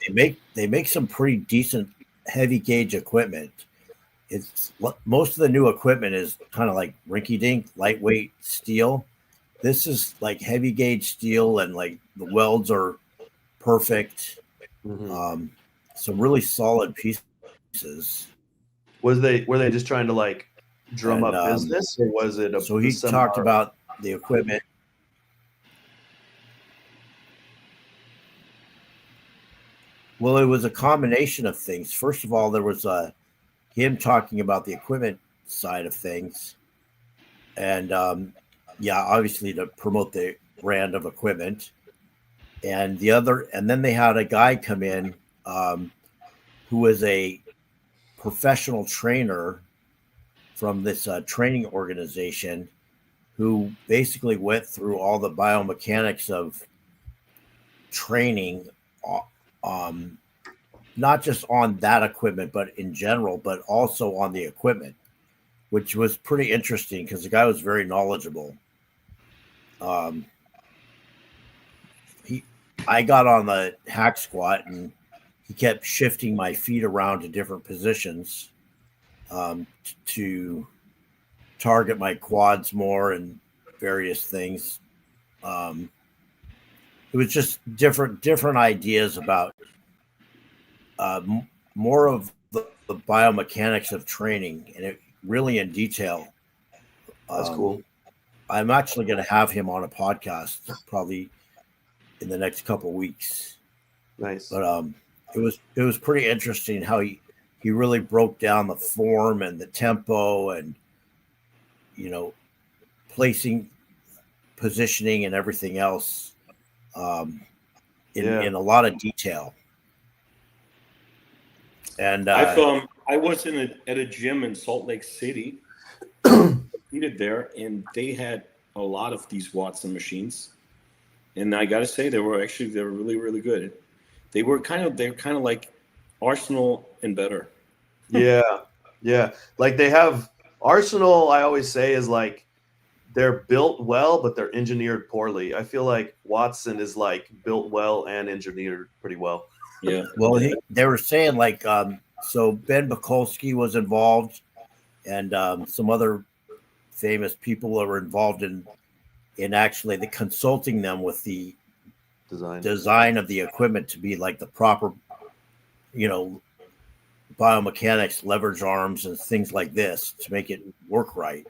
they make some pretty decent heavy gauge equipment. It's most of the new equipment is kind of like rinky-dink, lightweight steel. This is like heavy gauge steel, and like the welds are perfect. Mm-hmm. Some really solid pieces. Were they just trying to like drum up business, or was it so he talked about the equipment? Well, it was a combination of things. First of all, there was him talking about the equipment side of things, and obviously to promote the brand of equipment. And then they had a guy come in who was a professional trainer from this training organization, who basically went through all the biomechanics of training, not just on that equipment, but in general, but also on the equipment, which was pretty interesting because the guy was very knowledgeable. I got on the hack squat, and he kept shifting my feet around to different positions to target my quads more and various things. It was just different ideas about more of the biomechanics of training, and it really in detail. That's cool. I'm actually going to have him on a podcast probably in the next couple of weeks. Nice. But it was pretty interesting how he really broke down the form and the tempo and placing, positioning, and everything else in a lot of detail. And I was at a gym in Salt Lake City, competed there, and they had a lot of these Watson machines. And I got to say, they were really, really good. They were kind of like Arsenal and better. Yeah. Like they have Arsenal. I always say is like they're built well, but they're engineered poorly. I feel like Watson is like built well and engineered pretty well. Yeah. Well, they were saying like so Ben Mikulski was involved, and some other famous people that were involved in actually consulting them with the design of the equipment to be like the proper, biomechanics, leverage arms, and things like this to make it work right.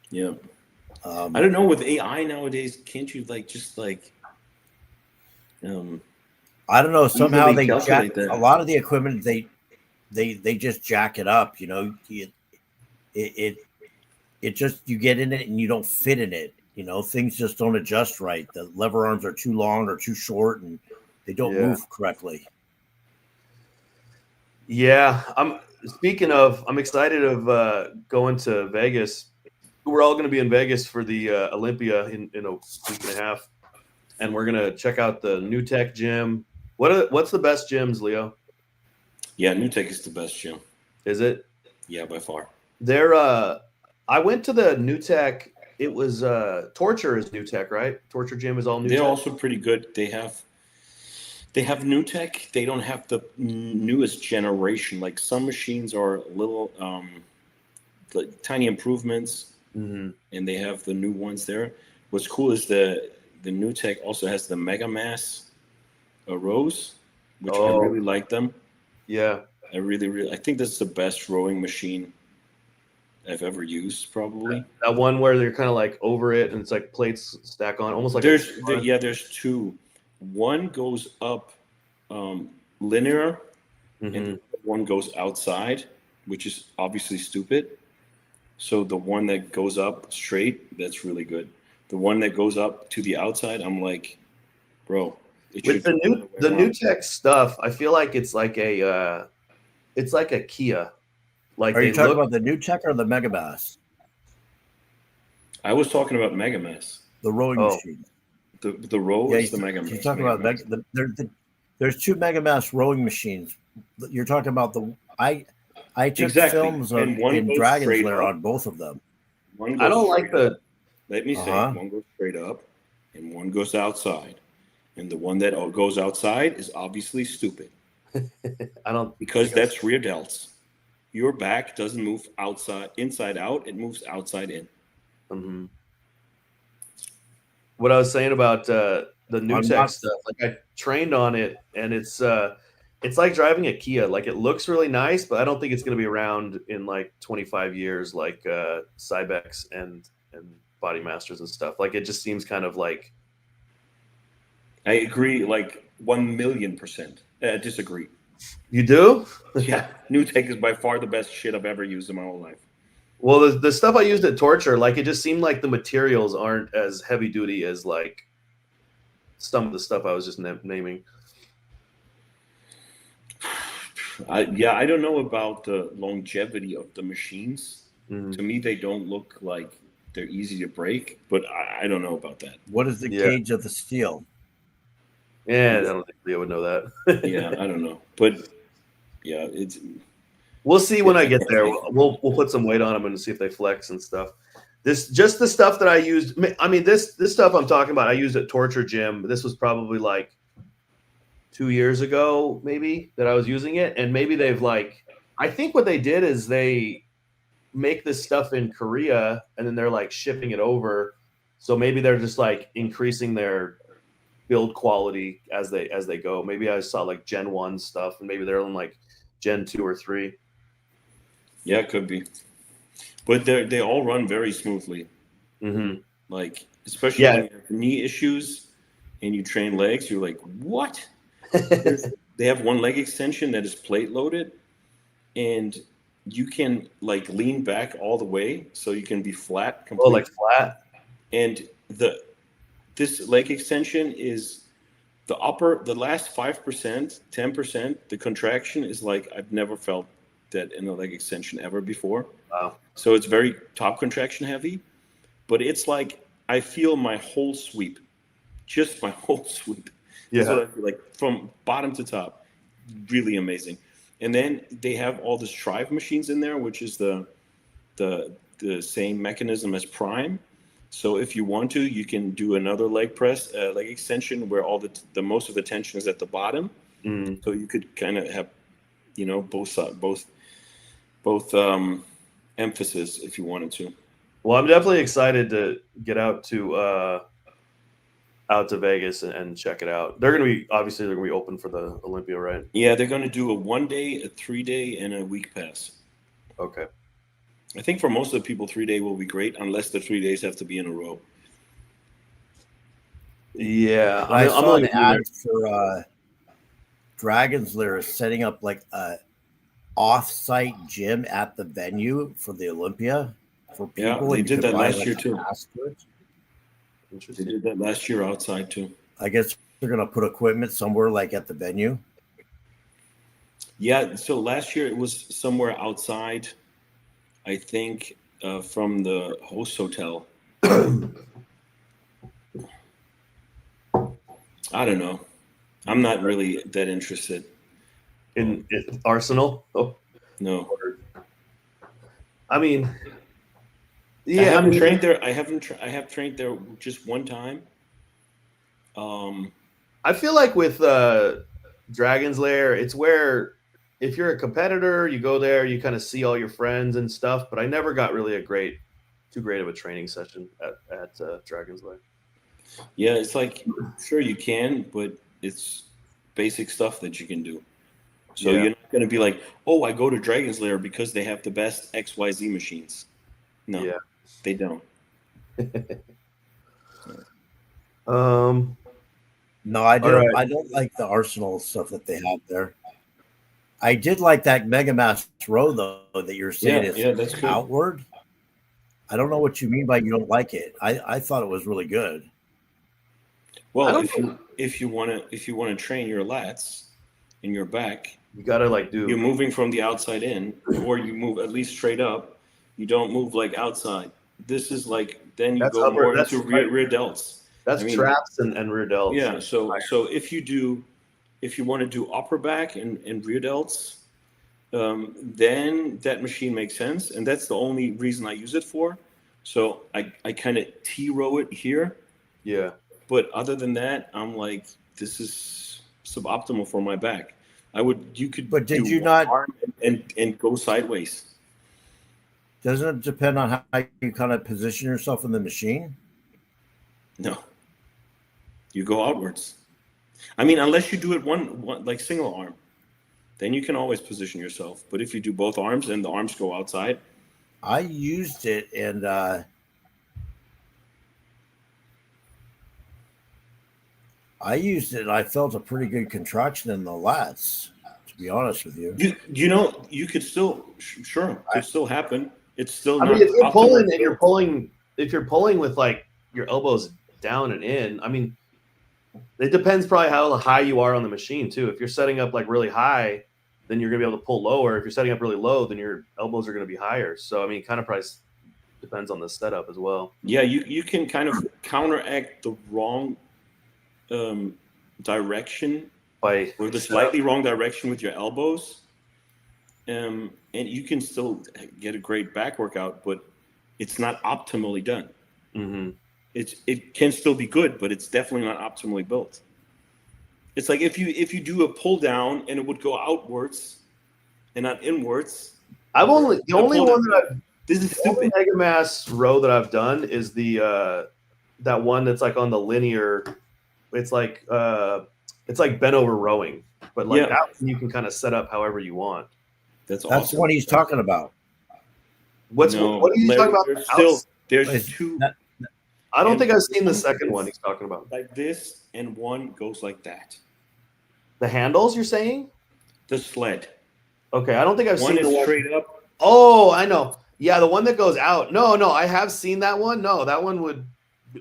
Yeah. I don't know, with AI nowadays, can't you I don't know. Somehow they calculate jack that. a lot of the equipment. They just jack it up. It just, you get in it and you don't fit in it. Things just don't adjust right. The lever arms are too long or too short, and they don't move correctly. Yeah, I'm excited of going to Vegas. We're all going to be in Vegas for the Olympia in a week and a half, and we're going to check out the New Tech gym. What's the best gyms, Leo? Yeah, New Tech is the best gym. Is it? Yeah, by far. I went to the New Tech. It was Torture is New Tech, right? Torture gym is all New Tech. They're also pretty good. They have New Tech. They don't have the newest generation. Like some machines are a little like tiny improvements, and they have the new ones there. What's cool is the New Tech also has the Mega Mass rows, which I really like them. Yeah, I think that's the best rowing machine I've ever used, probably. That one where they're kind of like over it and it's like plates stack on, almost like there's two. One goes up linear, and one goes outside, which is obviously stupid. So the one that goes up straight, that's really good. The one that goes up to the outside, I'm like, bro. With the New Tech stuff, I feel like it's like a Kia. Like, are you talking about the New Tech or the Mega Mass? I was talking about Mega Mass. The rowing machine. The row is the Mega Mass. You're talking about there's two Mega Mass rowing machines. You're talking about I took films in Dragon's Lair on both of them. I don't like the. Let me say, one goes straight up, and one goes outside, and the one that goes outside is obviously stupid. Because that's rear delts. Your back doesn't move inside out; it moves outside in. Mm-hmm. What I was saying about the New Tech stuff, like I trained on it, and it's like driving a Kia. Like it looks really nice, but I don't think it's going to be around in like 25 years, like Cybex and Body Masters and stuff. Like it just seems kind of like. I agree, like 1,000,000%. Disagree. You do? Yeah, New Tech is by far the best shit I've ever used in my whole life. Well, the stuff I used at Torture, like it just seemed like the materials aren't as heavy duty as like some of the stuff I was just naming. I don't know about the longevity of the machines. To me, they don't look like they're easy to break, but I don't know about that. What is the gauge of the steel? Yeah, I don't think Leo would know that. Yeah, I don't know, but yeah, we'll see when I get there. We'll put some weight on them and see if they flex and stuff. Just the stuff that I used. I mean, this stuff I'm talking about, I used at Torture Gym. This was probably like 2 years ago, maybe, that I was using it, and maybe they've like. I think what they did is they make this stuff in Korea and then they're like shipping it over. So maybe they're just like increasing their build quality as they go. Maybe I saw like Gen 1 stuff and maybe they're on like Gen 2 or 3. Yeah, it could be. But they all run very smoothly. Mm-hmm. Like, especially when you have knee issues and you train legs, you're like, what? they have one leg extension that is plate loaded, and you can like lean back all the way, so you can be flat completely. Oh, like flat. And this leg extension is the last 5%, 10%. The contraction is like I've never felt that in a leg extension ever before. Wow. So it's very top contraction heavy, but it's like I feel my whole sweep, just my whole sweep. Yeah. That's what I feel like from bottom to top. Really amazing. And then they have all the Strive machines in there, which is the same mechanism as Prime. So if you want to, you can do another leg press, leg extension, where all the most of the tension is at the bottom. Mm. So you could kind of have, both emphasis if you wanted to. Well, I'm definitely excited to get out to Vegas and check it out. They're going to be open for the Olympia, right? Yeah, they're going to do a 1 day, a 3 day, and a week pass. Okay. I think for most of the people, 3 day will be great, unless the 3 days have to be in a row. Yeah, I saw an ad for Dragon's Lair is setting up like a off-site gym at the venue for the Olympia for people. Yeah, they did that last year too. Interesting. They did that last year outside too. I guess they're gonna put equipment somewhere like at the venue. Yeah, so last year it was somewhere outside, I think, from the host hotel. I don't know. I'm not really that interested. In Arsenal? Oh, No. I mean, Yeah, I haven't trained there. I have trained there just one time. I feel like with Dragon's Lair, it's where if you're a competitor, you go there, you kind of see all your friends and stuff. But I never got really too great of a training session at Dragon's Lair. Yeah, it's like, sure you can, but it's basic stuff that you can do. So you're not going to be like, oh, I go to Dragon's Lair because they have the best XYZ machines. No, they don't. No, I don't. Right. I don't like the Arsenal stuff that they have there. I did like that Mega Mass row though that you're saying that's is good. outward. I don't know what you mean by you don't like it. I thought it was really good. Well, if you want to train your lats and your back, You got to you're moving from the outside in, or you move at least straight up. You don't move like outside. This is like, then you go more into rear delts. That's traps and rear delts. Yeah. So if you want to do upper back and rear delts, then that machine makes sense. And that's the only reason I use it for. So I kind of T-row it here. Yeah. But other than that, I'm like, this is suboptimal for my back. You could. But did you not arm and go sideways? Doesn't it depend on how you kind of position yourself in the machine? No. You go outwards. I mean, unless you do it one like single arm, then you can always position yourself. But if you do both arms and the arms go outside, I used it and I felt a pretty good contraction in the lats, to be honest with you. You could still could still happen. It's still. I mean, if you're pulling with like your elbows down and in, I mean, it depends probably how high you are on the machine too. If you're setting up like really high, then you're gonna be able to pull lower. If you're setting up really low, then your elbows are gonna be higher. So I mean, kind of probably depends on the setup as well. Yeah, you can kind of counteract the wrong direction or the slightly wrong direction with your elbows. And you can still get a great back workout, but it's not optimally done. Mm-hmm. It can still be good, but it's definitely not optimally built. It's like if you do a pull down and it would go outwards and not inwards. This is stupid. Mega Mass row that I've done is the that one that's like on the linear. It's like bent over rowing, but like that you can kind of set up however you want. That's the one he's talking about. What are you talking about? There's two. I don't think I've seen the second one he's talking about. Like this, and one goes like that. The handles, you're saying? The sled. Okay, I don't think I've One seen the is one. straight up. Oh, I know. Yeah, the one that goes out. No, I have seen that one. No, that one would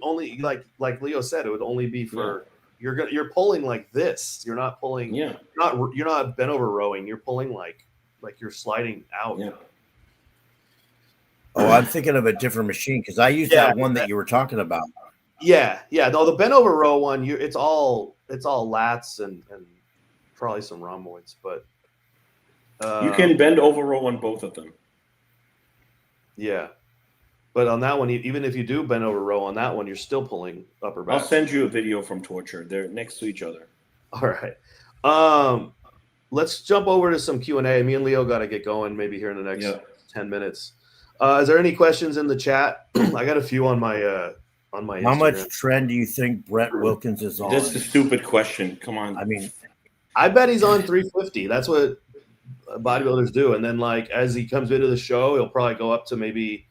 only like Leo said, it would only be for you're pulling like this. You're not pulling. Yeah. You're not bent over rowing. You're pulling like you're sliding out. Yeah. Oh, I'm thinking of a different machine because I used that one that you were talking about. Yeah. No, the bent over row one, it's all lats and probably some rhomboids, but You can bend over row on both of them. Yeah. But on that one, even if you do bend over row on that one, you're still pulling upper back. I'll send you a video from Torture. They're next to each other. All right. Let's jump over to some Q&A. Me and Leo got to get going maybe here in the next 10 minutes. Is there any questions in the chat? I got a few on my Instagram. How much trend do you think Brett Wilkins is on? That's a stupid question. Come on. I mean, I bet he's on 350. That's what bodybuilders do. And then as he comes into the show, he'll probably go up to maybe,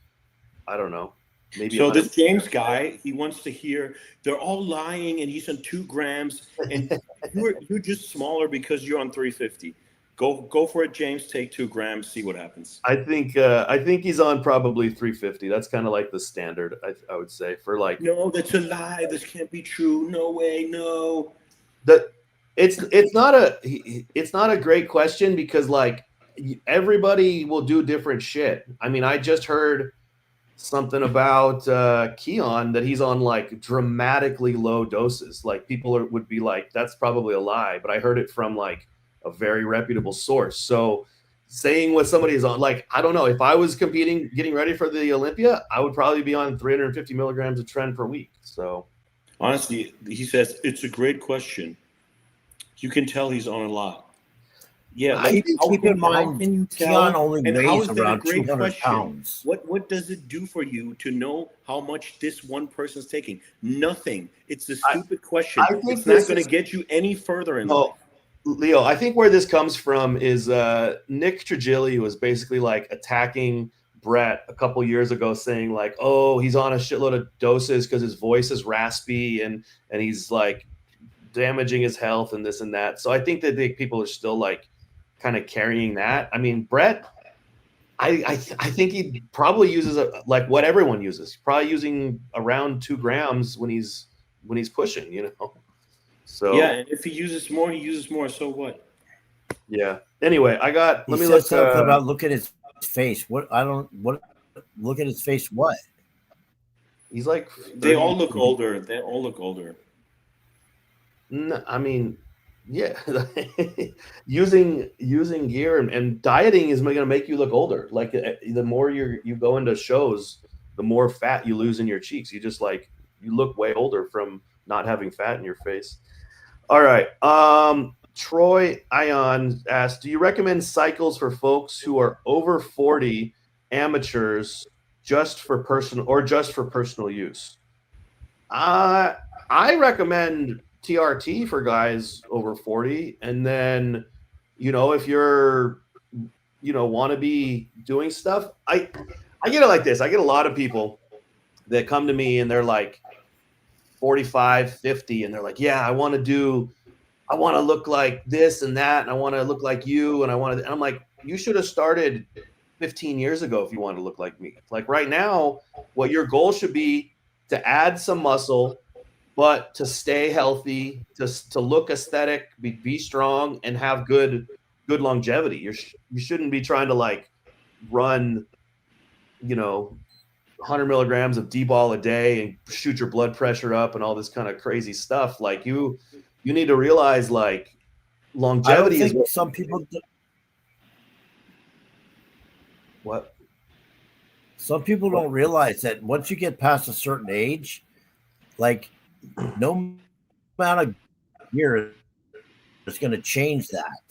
I don't know. Maybe so this James guy, he wants to hear they're all lying and he's on 2 grams and you're just smaller because you're on 350. Go for it, James. Take 2 grams, see what happens. I think he's on probably 350. That's kind of like the standard, I would say, for No, that's a lie. This can't be true. No way, no. It's not a great question because everybody will do different shit. I mean, I just heard something about Keon that he's on dramatically low doses. People would be like, that's probably a lie, but I heard it from a very reputable source. So saying what somebody is on, I don't know, if I was competing, getting ready for the Olympia, I would probably be on 350 milligrams of tren per week. So honestly, he says it's a great question. You can tell he's on a lot. Yeah, keep in mind, Keon only weighs around 200 question? pounds. What does it do for you to know how much this one person's taking? Nothing. It's a stupid question. It's not going to get you any further in life. Leo, I think where this comes from is Nick Trigili was basically attacking Brett a couple years ago, saying oh, he's on a shitload of doses because his voice is raspy and he's damaging his health and this and that. So I think that people are still kind of carrying that. I mean, Brett, I think he probably uses what everyone uses, probably using around 2 grams when he's pushing, So yeah, and if he uses more, he uses more. So what? Yeah. Anyway, let me look something about look at his face. Look at his face. What? He's they all look older. They all look older. No, I mean, yeah, using gear and dieting is going to make you look older. The more you go into shows, the more fat you lose in your cheeks. You just you look way older from not having fat in your face. All right. Troy Ion asked, do you recommend cycles for folks who are over 40 amateurs just for personal use? I recommend TRT for guys over 40. And then, if you're, want to be doing stuff, I get it like this. I get a lot of people that come to me and they're 45, 50, and they're yeah, I want to look like this and that, and I want to look like you, and and I'm you should have started 15 years ago if you want to look like me. Right now, what your goal should be to add some muscle, but to stay healthy, to look aesthetic, be strong, and have good longevity. You shouldn't be trying to run, 100 milligrams of D-ball a day and shoot your blood pressure up and all this kind of crazy stuff. You need to realize longevity is what some people do. What? Some people don't realize that once you get past a certain age, no amount of gear is going to change that.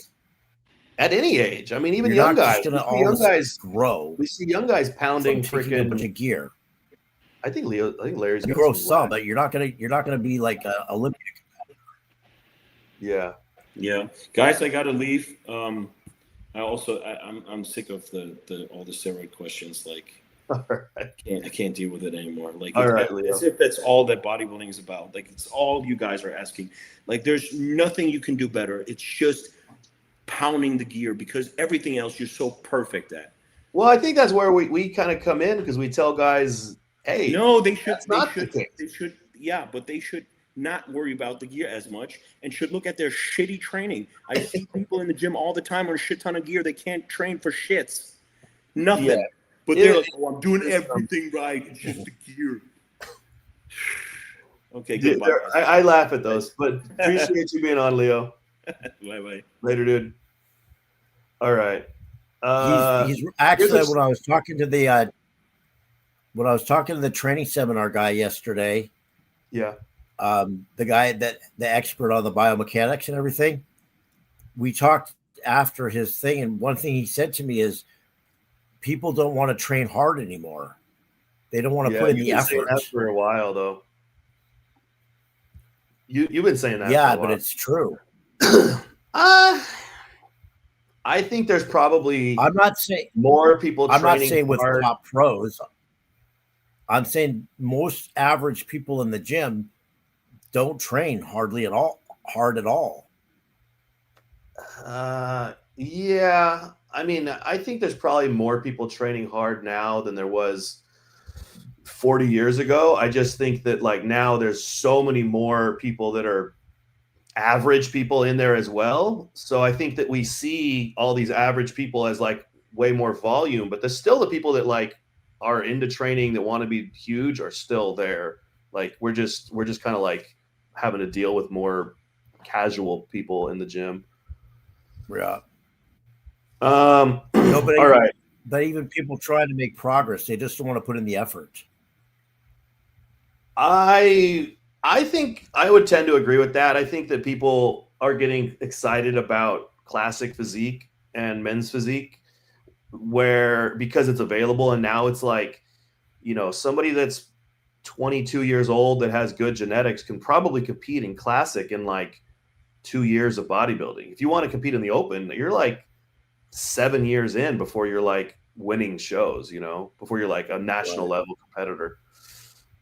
At any age. I mean, even You're young not guys. Young guys grow. We see young guys pounding freaking a bunch of gear. I think Larry's you grow some, but you're not gonna be like a Olympia. Yeah. Guys, I gotta leave. I'm sick of the all the steroid questions. All right. I can't deal with it anymore. Like, All right, Leo. as if that's all that bodybuilding is about. Like, it's all you guys are asking. Like, there's nothing you can do better. It's just pounding the gear because everything else you're so perfect at. Well, I think that's where we kind of come in because we tell guys, hey, No, they should. that's not the case. They should. Yeah, but they should not worry about the gear as much and should look at their shitty training. I see people in the gym all the time on a shit ton of gear. They can't train for shits. Nothing. Yeah. But they're like, oh, I'm doing everything right. It's just the gear. Okay, Dude, goodbye. I laugh at those, but appreciate you being on, Leo. Bye. Later, dude. All right. He's actually when I was talking to the training seminar guy yesterday, yeah, the guy the expert on the biomechanics and everything, we talked after his thing, and one thing he said to me is people don't want to train hard anymore. They don't want to put in the effort. That for a while, though. You've been saying that. Yeah, but it's true. I think there's probably I'm not saying more people. I'm not saying with hard. top pros. I'm saying most average people in the gym don't train hard at all. Yeah. I mean, I think there's probably more people training hard now than there was 40 years ago. I just think that like now there's so many more people that are average people in there as well. So I think that we see all these average people as like way more volume, but there's still the people that like are into training that want to be huge are still there. Like we're just kind of like having to deal with more casual people in the gym. Yeah. All right. But even people trying to make progress, they just don't want to put in the effort. I think I would tend to agree with that. I think that people are getting excited about classic physique and men's physique because it's available. And now it's like, somebody that's 22 years old that has good genetics can probably compete in classic in like 2 years of bodybuilding. If you want to compete in the open, you're like 7 years in before you're like winning shows, before you're like a national level competitor.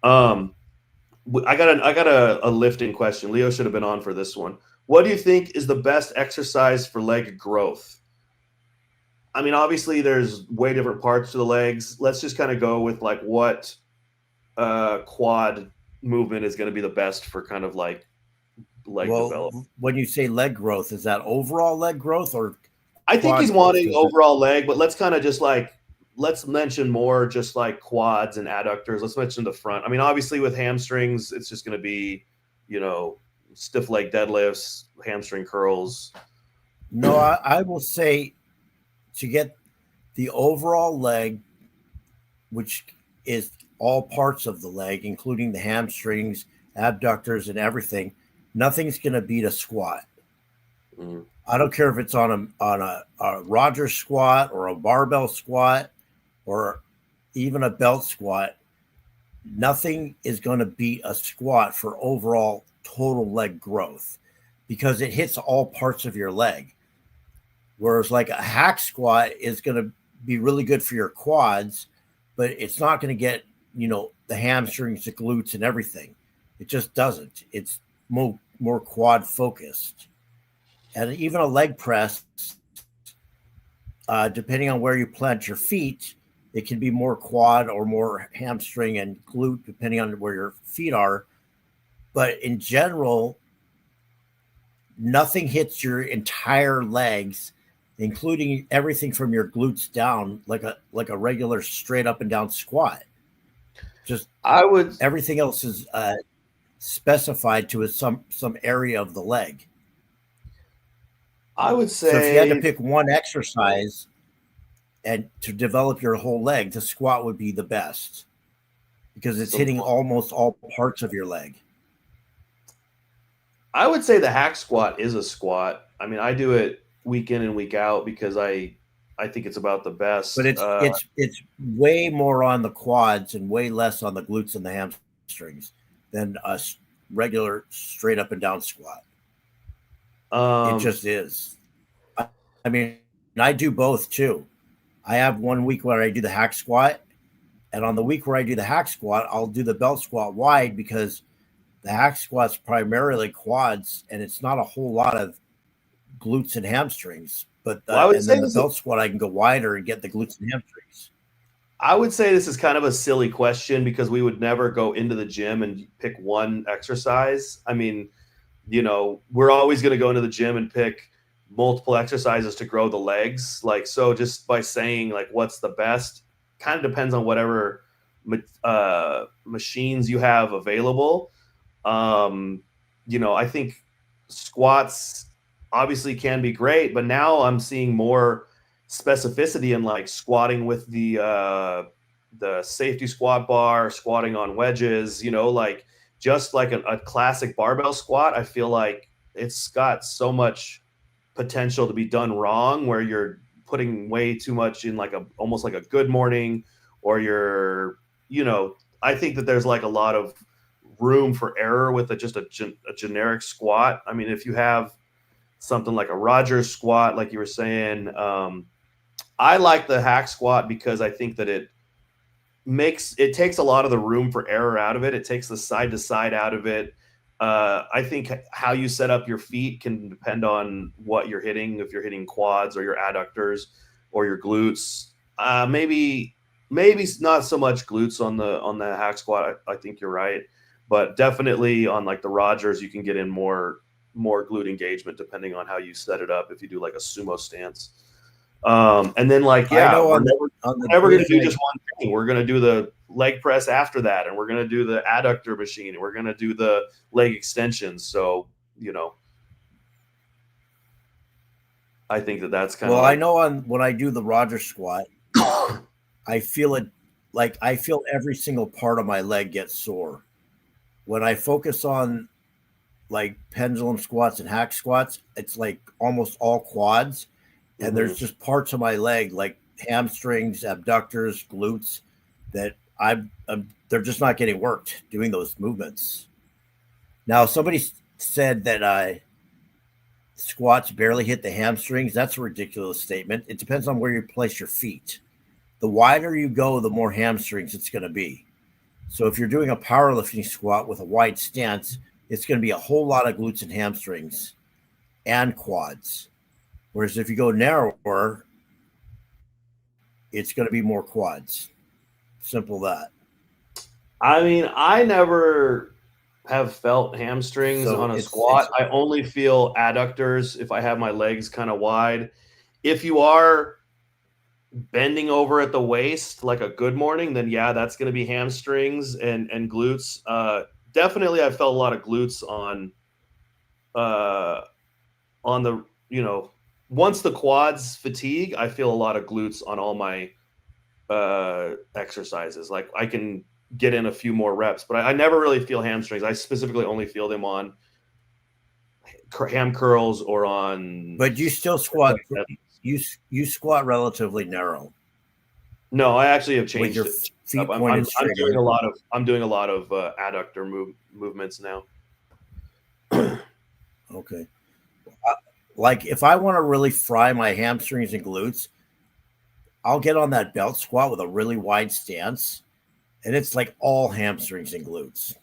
I got a lifting question. Leo should have been on for this one. What do you think is the best exercise for leg growth? I mean, obviously there's way different parts to the legs. Let's just kind of go with like what quad movement is going to be the best for kind of like leg development. When you say leg growth, is that overall leg growth or? I think he's wanting overall leg, but let's kind of just like, let's mention more just like quads and adductors. Let's mention the front. I mean, obviously with hamstrings, it's just going to be, stiff leg deadlifts, hamstring curls. No, I will say to get the overall leg, which is all parts of the leg, including the hamstrings, abductors, and everything, nothing's going to beat a squat. Mm. I don't care if it's on a Roger squat or a barbell squat or even a belt squat. Nothing is going to beat a squat for overall total leg growth because it hits all parts of your leg. Whereas like a hack squat is going to be really good for your quads, but it's not going to get, the hamstrings, the glutes, and everything. It just doesn't. It's more quad focused. And even a leg press, depending on where you plant your feet, it can be more quad or more hamstring and glute, depending on where your feet are. But in general, nothing hits your entire legs, including everything from your glutes down, like a regular straight up and down squat. Just everything else is specified to some area of the leg. I would say, so if you had to pick one exercise and to develop your whole leg, the squat would be the best because it's hitting almost all parts of your leg. I would say the hack squat is a squat. I mean, I do it week in and week out because I think it's about the best. But it's way more on the quads and way less on the glutes and the hamstrings than a regular straight up and down squat. It just is. I mean, I do both too. I have 1 week where I do the hack squat, And on the week where I do the hack squat, I'll do the belt squat wide because the hack squat's primarily quads, and it's not a whole lot of glutes and hamstrings. But and then the belt squat, I can go wider and get the glutes and hamstrings. I would say this is kind of a silly question because we would never go into the gym and pick one exercise. I mean, you know, we're always going to go into the gym and pick multiple exercises to grow the legs. Like, so just by saying like, what's the best kind of depends on whatever machines you have available. You know, I think squats obviously can be great, but now I'm seeing more specificity in like squatting with the safety squat bar, squatting on wedges, you know, like just like a classic barbell squat. I feel like it's got so much potential to be done wrong where you're putting way too much in like almost like a good morning, or you're, you know, I think that there's like a lot of room for error with just a generic squat. I mean, if you have something like a Rogers squat, like you were saying, I like the hack squat because I think that it takes a lot of the room for error out of it. It takes the side to side out of it. I think how you set up your feet can depend on what you're hitting. If you're hitting quads or your adductors or your glutes, maybe not so much glutes on the hack squat. I think you're right, but definitely on like the Rogers, you can get in more glute engagement depending on how you set it up. If you do like a sumo stance. And then like, yeah, we're never going to do just one thing. We're going to do the leg press after that. And we're going to do the adductor machine. And we're going to do the leg extensions. So, you know, I think that's kind of I know when I do the Roger squat, I feel it like I feel every single part of my leg gets sore. When I focus on like pendulum squats and hack squats, it's like almost all quads. And there's just parts of my leg like hamstrings, abductors, glutes that they're just not getting worked doing those movements. Now, somebody said that squats barely hit the hamstrings. That's a ridiculous statement. It depends on where you place your feet. The wider you go, the more hamstrings it's going to be. So if you're doing a powerlifting squat with a wide stance, it's going to be a whole lot of glutes and hamstrings and quads. Whereas if you go narrower, it's going to be more quads. Simple that. I mean, I never have felt hamstrings on a squat. I only feel adductors if I have my legs kind of wide. If you are bending over at the waist like a good morning, then yeah, that's going to be hamstrings and glutes. Definitely, I felt a lot of glutes on the, you know, once the quads fatigue, I feel a lot of glutes on all my exercises. Like I can get in a few more reps, but I never really feel hamstrings. I specifically only feel them on ham curls or on. But you still squat. You squat relatively narrow. No, I actually have changed your it. Feet I'm doing a lot of adductor movements now. Okay. Like if I want to really fry my hamstrings and glutes, I'll get on that belt squat with a really wide stance, and it's like all hamstrings and glutes,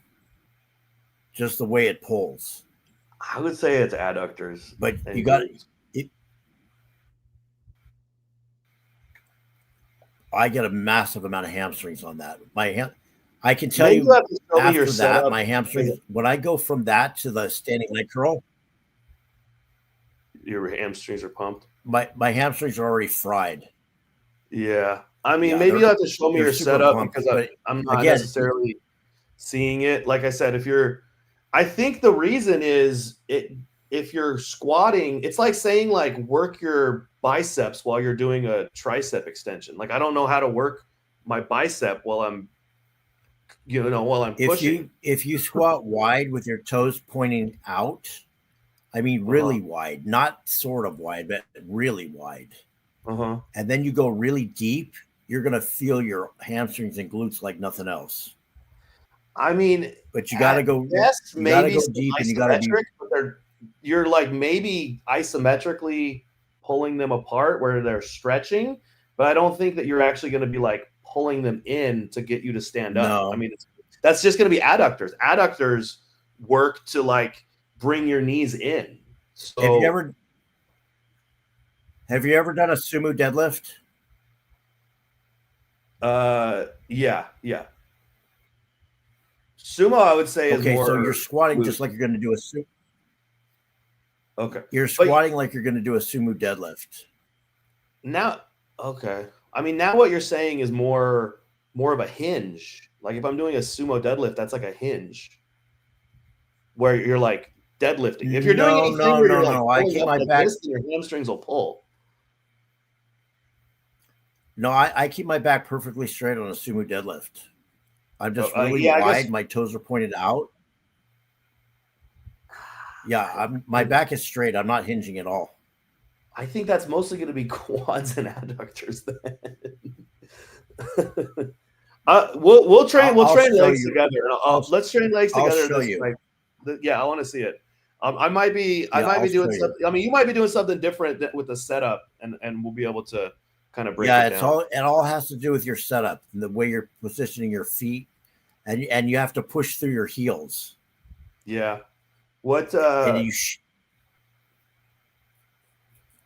just the way it pulls. I would say it's adductors, but you got it. I get a massive amount of hamstrings on that. I can tell you after that, my hamstrings, when I go from that to the standing leg curl, your hamstrings are pumped. My hamstrings are already fried. Yeah. I mean, maybe you have to show me your setup because I'm not necessarily seeing it. Like I said, I think the reason is if you're squatting, it's like saying like work your biceps while you're doing a tricep extension. Like I don't know how to work my bicep while I'm pushing. If you squat wide with your toes pointing out, I mean, really wide, not sort of wide, but really wide. And then you go really deep, you're going to feel your hamstrings and glutes like nothing else. I mean, but you got to go, maybe go deep and you got to be. You're like maybe isometrically pulling them apart where they're stretching, but I don't think that you're actually going to be like pulling them in to get you to stand up. No. I mean, that's just going to be adductors. Adductors work to like bring your knees in. So have you ever done a sumo deadlift? Yeah. Sumo, I would say, is more. So you're squatting loose. just like you're going to do a sumo. Okay. You're squatting like you're going to do a sumo deadlift. Now, okay. I mean, now what you're saying is more of a hinge. Like if I'm doing a sumo deadlift, that's like a hinge where you're like deadlifting. If you're doing anything where you're like pulling up like this, then your hamstrings will pull. No, I keep my back perfectly straight on a sumo deadlift. I'm just really wide. My toes are pointed out. Yeah, my back is straight. I'm not hinging at all. I think that's mostly going to be quads and adductors then. We'll train legs together. Let's train legs together. I'll show you. I want to see it. I might be doing something. I mean, you might be doing something different with the setup, and we'll be able to kind of break it down. It all has to do with your setup and the way you're positioning your feet, and you have to push through your heels. Yeah. What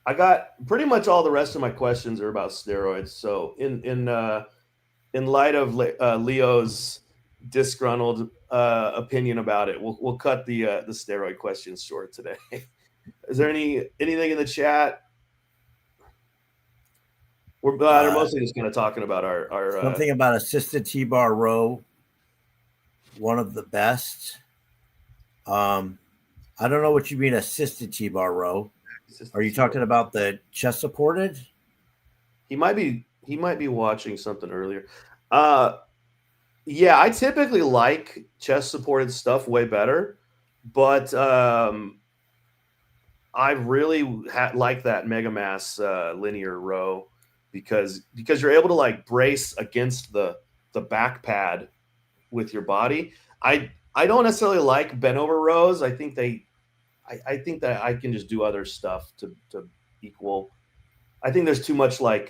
I got pretty much all the rest of my questions are about steroids. So in light of Leo's disgruntled opinion about it, we'll cut the steroid questions short today. Is there anything in the chat? We're mostly just kind of talking about our something about assisted T-bar row. One of the best. I don't know what you mean assisted T-bar row. Are you talking about the chest supported? He might be watching something earlier. Yeah, I typically like chest supported stuff way better, but I really like that Mega Mass linear row because you're able to like brace against the back pad with your body. I don't necessarily like bent over rows. I think that I can just do other stuff to equal. I think there's too much like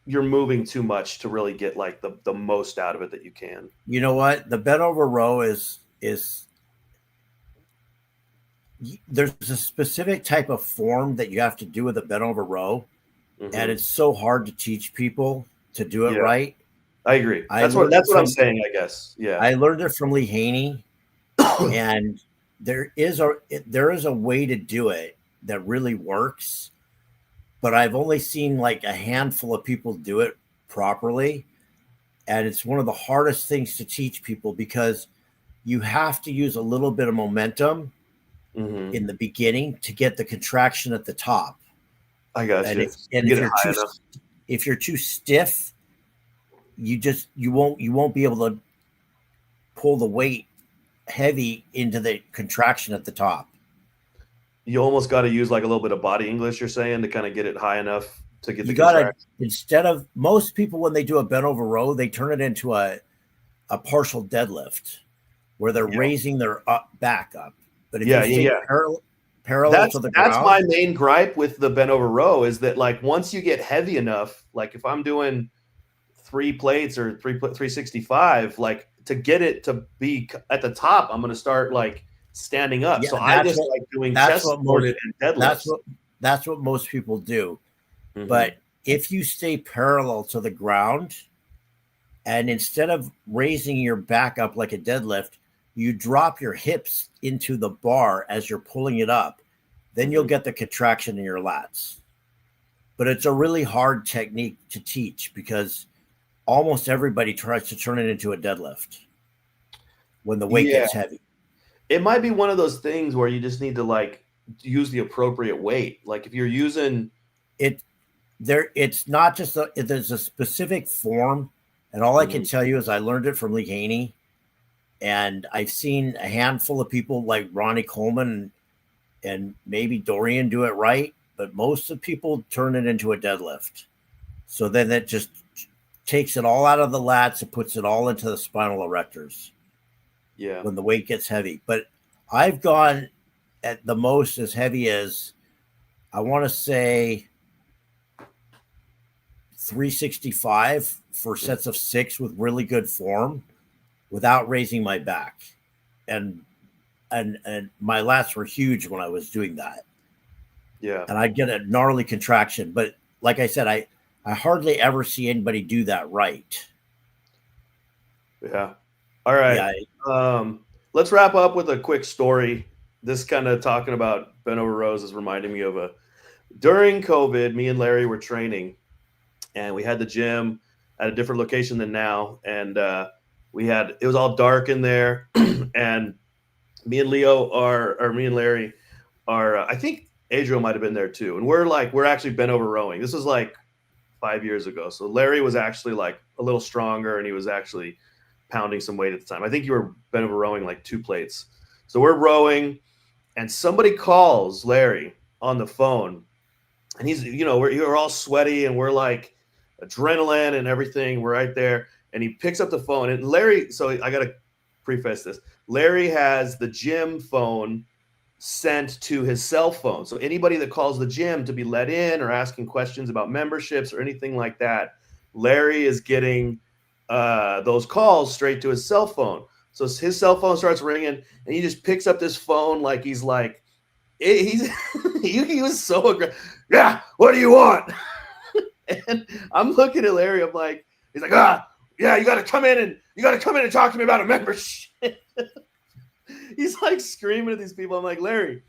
you're moving too much to really get like the most out of it that you can. You know what? The bent over row is there's a specific type of form that you have to do with a bent over row, and it's so hard to teach people to do it right. I agree. That's what I'm saying, I guess. Yeah. I learned it from Lee Haney, and there is a way to do it that really works, but I've only seen like a handful of people do it properly, and it's one of the hardest things to teach people because you have to use a little bit of momentum in the beginning to get the contraction at the top. I got you. If you're too stiff, you won't be able to pull the weight heavy into the contraction at the top. You almost got to use like a little bit of body English, you're saying, to kind of get it high enough to get the contraction. Instead of most people, when they do a bent over row, they turn it into a partial deadlift where they're raising their back up. But if you stay parallel to the ground, that's my main gripe with the bent over row is that like once you get heavy enough, like if I'm doing 3 plates or 365, like to get it to be at the top, I'm going to start like standing up. So I just like doing chest supported and deadlifts. That's what most people do. But if you stay parallel to the ground and instead of raising your back up like a deadlift, you drop your hips into the bar as you're pulling it up, then you'll get the contraction in your lats. But it's a really hard technique to teach because almost everybody tries to turn it into a deadlift when the weight gets heavy. It might be one of those things where you just need to like use the appropriate weight. Like if you're using it, it's not just there's a specific form, and all I can tell you is I learned it from Lee Haney, and I've seen a handful of people like Ronnie Coleman and maybe Dorian do it right, but most of the people turn it into a deadlift. So then that just takes it all out of the lats and puts it all into the spinal erectors. Yeah. When the weight gets heavy. But I've gone at the most as heavy as I want to say 365 for sets of 6 with really good form without raising my back. And my lats were huge when I was doing that. Yeah. And I'd get a gnarly contraction. But like I said, I hardly ever see anybody do that right. Yeah. All right. Yeah. Let's wrap up with a quick story. This kind of talking about bent over rows is reminding me of during COVID, me and Larry were training, and we had the gym at a different location than now. And it was all dark in there. And me and Larry are, I think Adriel might've been there too. And we're actually bent over rowing. This was like 5 years ago. So Larry was actually like a little stronger, and he was actually pounding some weight at the time. I think you were bent over rowing like 2 plates. So we're rowing, and somebody calls Larry on the phone, and he's, we're all sweaty, and we're like adrenaline and everything. We're right there, and he picks up the phone, and Larry. So I got to preface this. Larry has the gym phone sent to his cell phone. So anybody that calls the gym to be let in or asking questions about memberships or anything like that, Larry is getting those calls straight to his cell phone. So his cell phone starts ringing, and he just picks up this phone like he was so aggressive. Yeah, what do you want? And I'm looking at Larry. I'm like, he's like, yeah, you got to come in and talk to me about a membership. He's like screaming at these people. I'm like, Larry,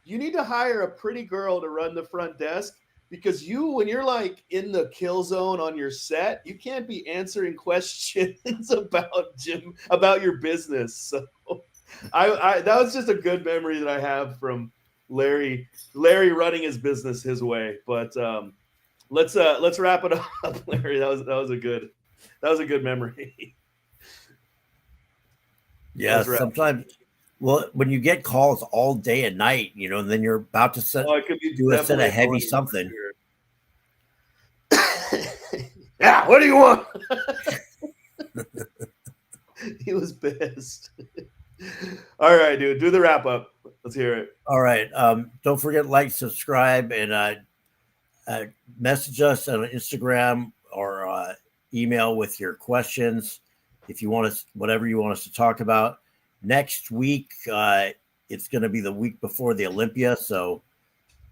you need to hire a pretty girl to run the front desk, because when you're like in the kill zone on your set, you can't be answering questions about your business. So that was just a good memory that I have from Larry running his business his way. But let's wrap it up, Larry. That was a good memory. Yeah, sometimes. Well, when you get calls all day and night, and then you're about to do a set of heavy something. Yeah, what do you want? He was pissed. All right, dude, do the wrap up. Let's hear it. All right. Don't forget to like, subscribe, and message us on Instagram or email with your questions if you want us, whatever you want us to talk about. Next week, it's going to be the week before the Olympia, so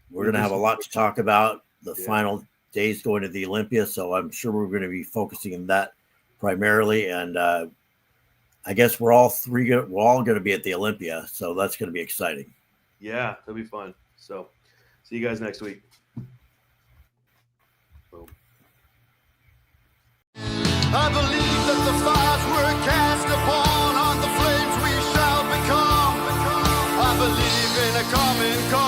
we're going to have a lot to talk about. The final days going to the Olympia, so I'm sure we're going to be focusing on that primarily. And I guess we're all going to be at the Olympia, so that's going to be exciting. Yeah, it'll be fun. So, see you guys next week. Boom. I believe that the fires were cast upon on the flames we shall become. I believe in a common cause.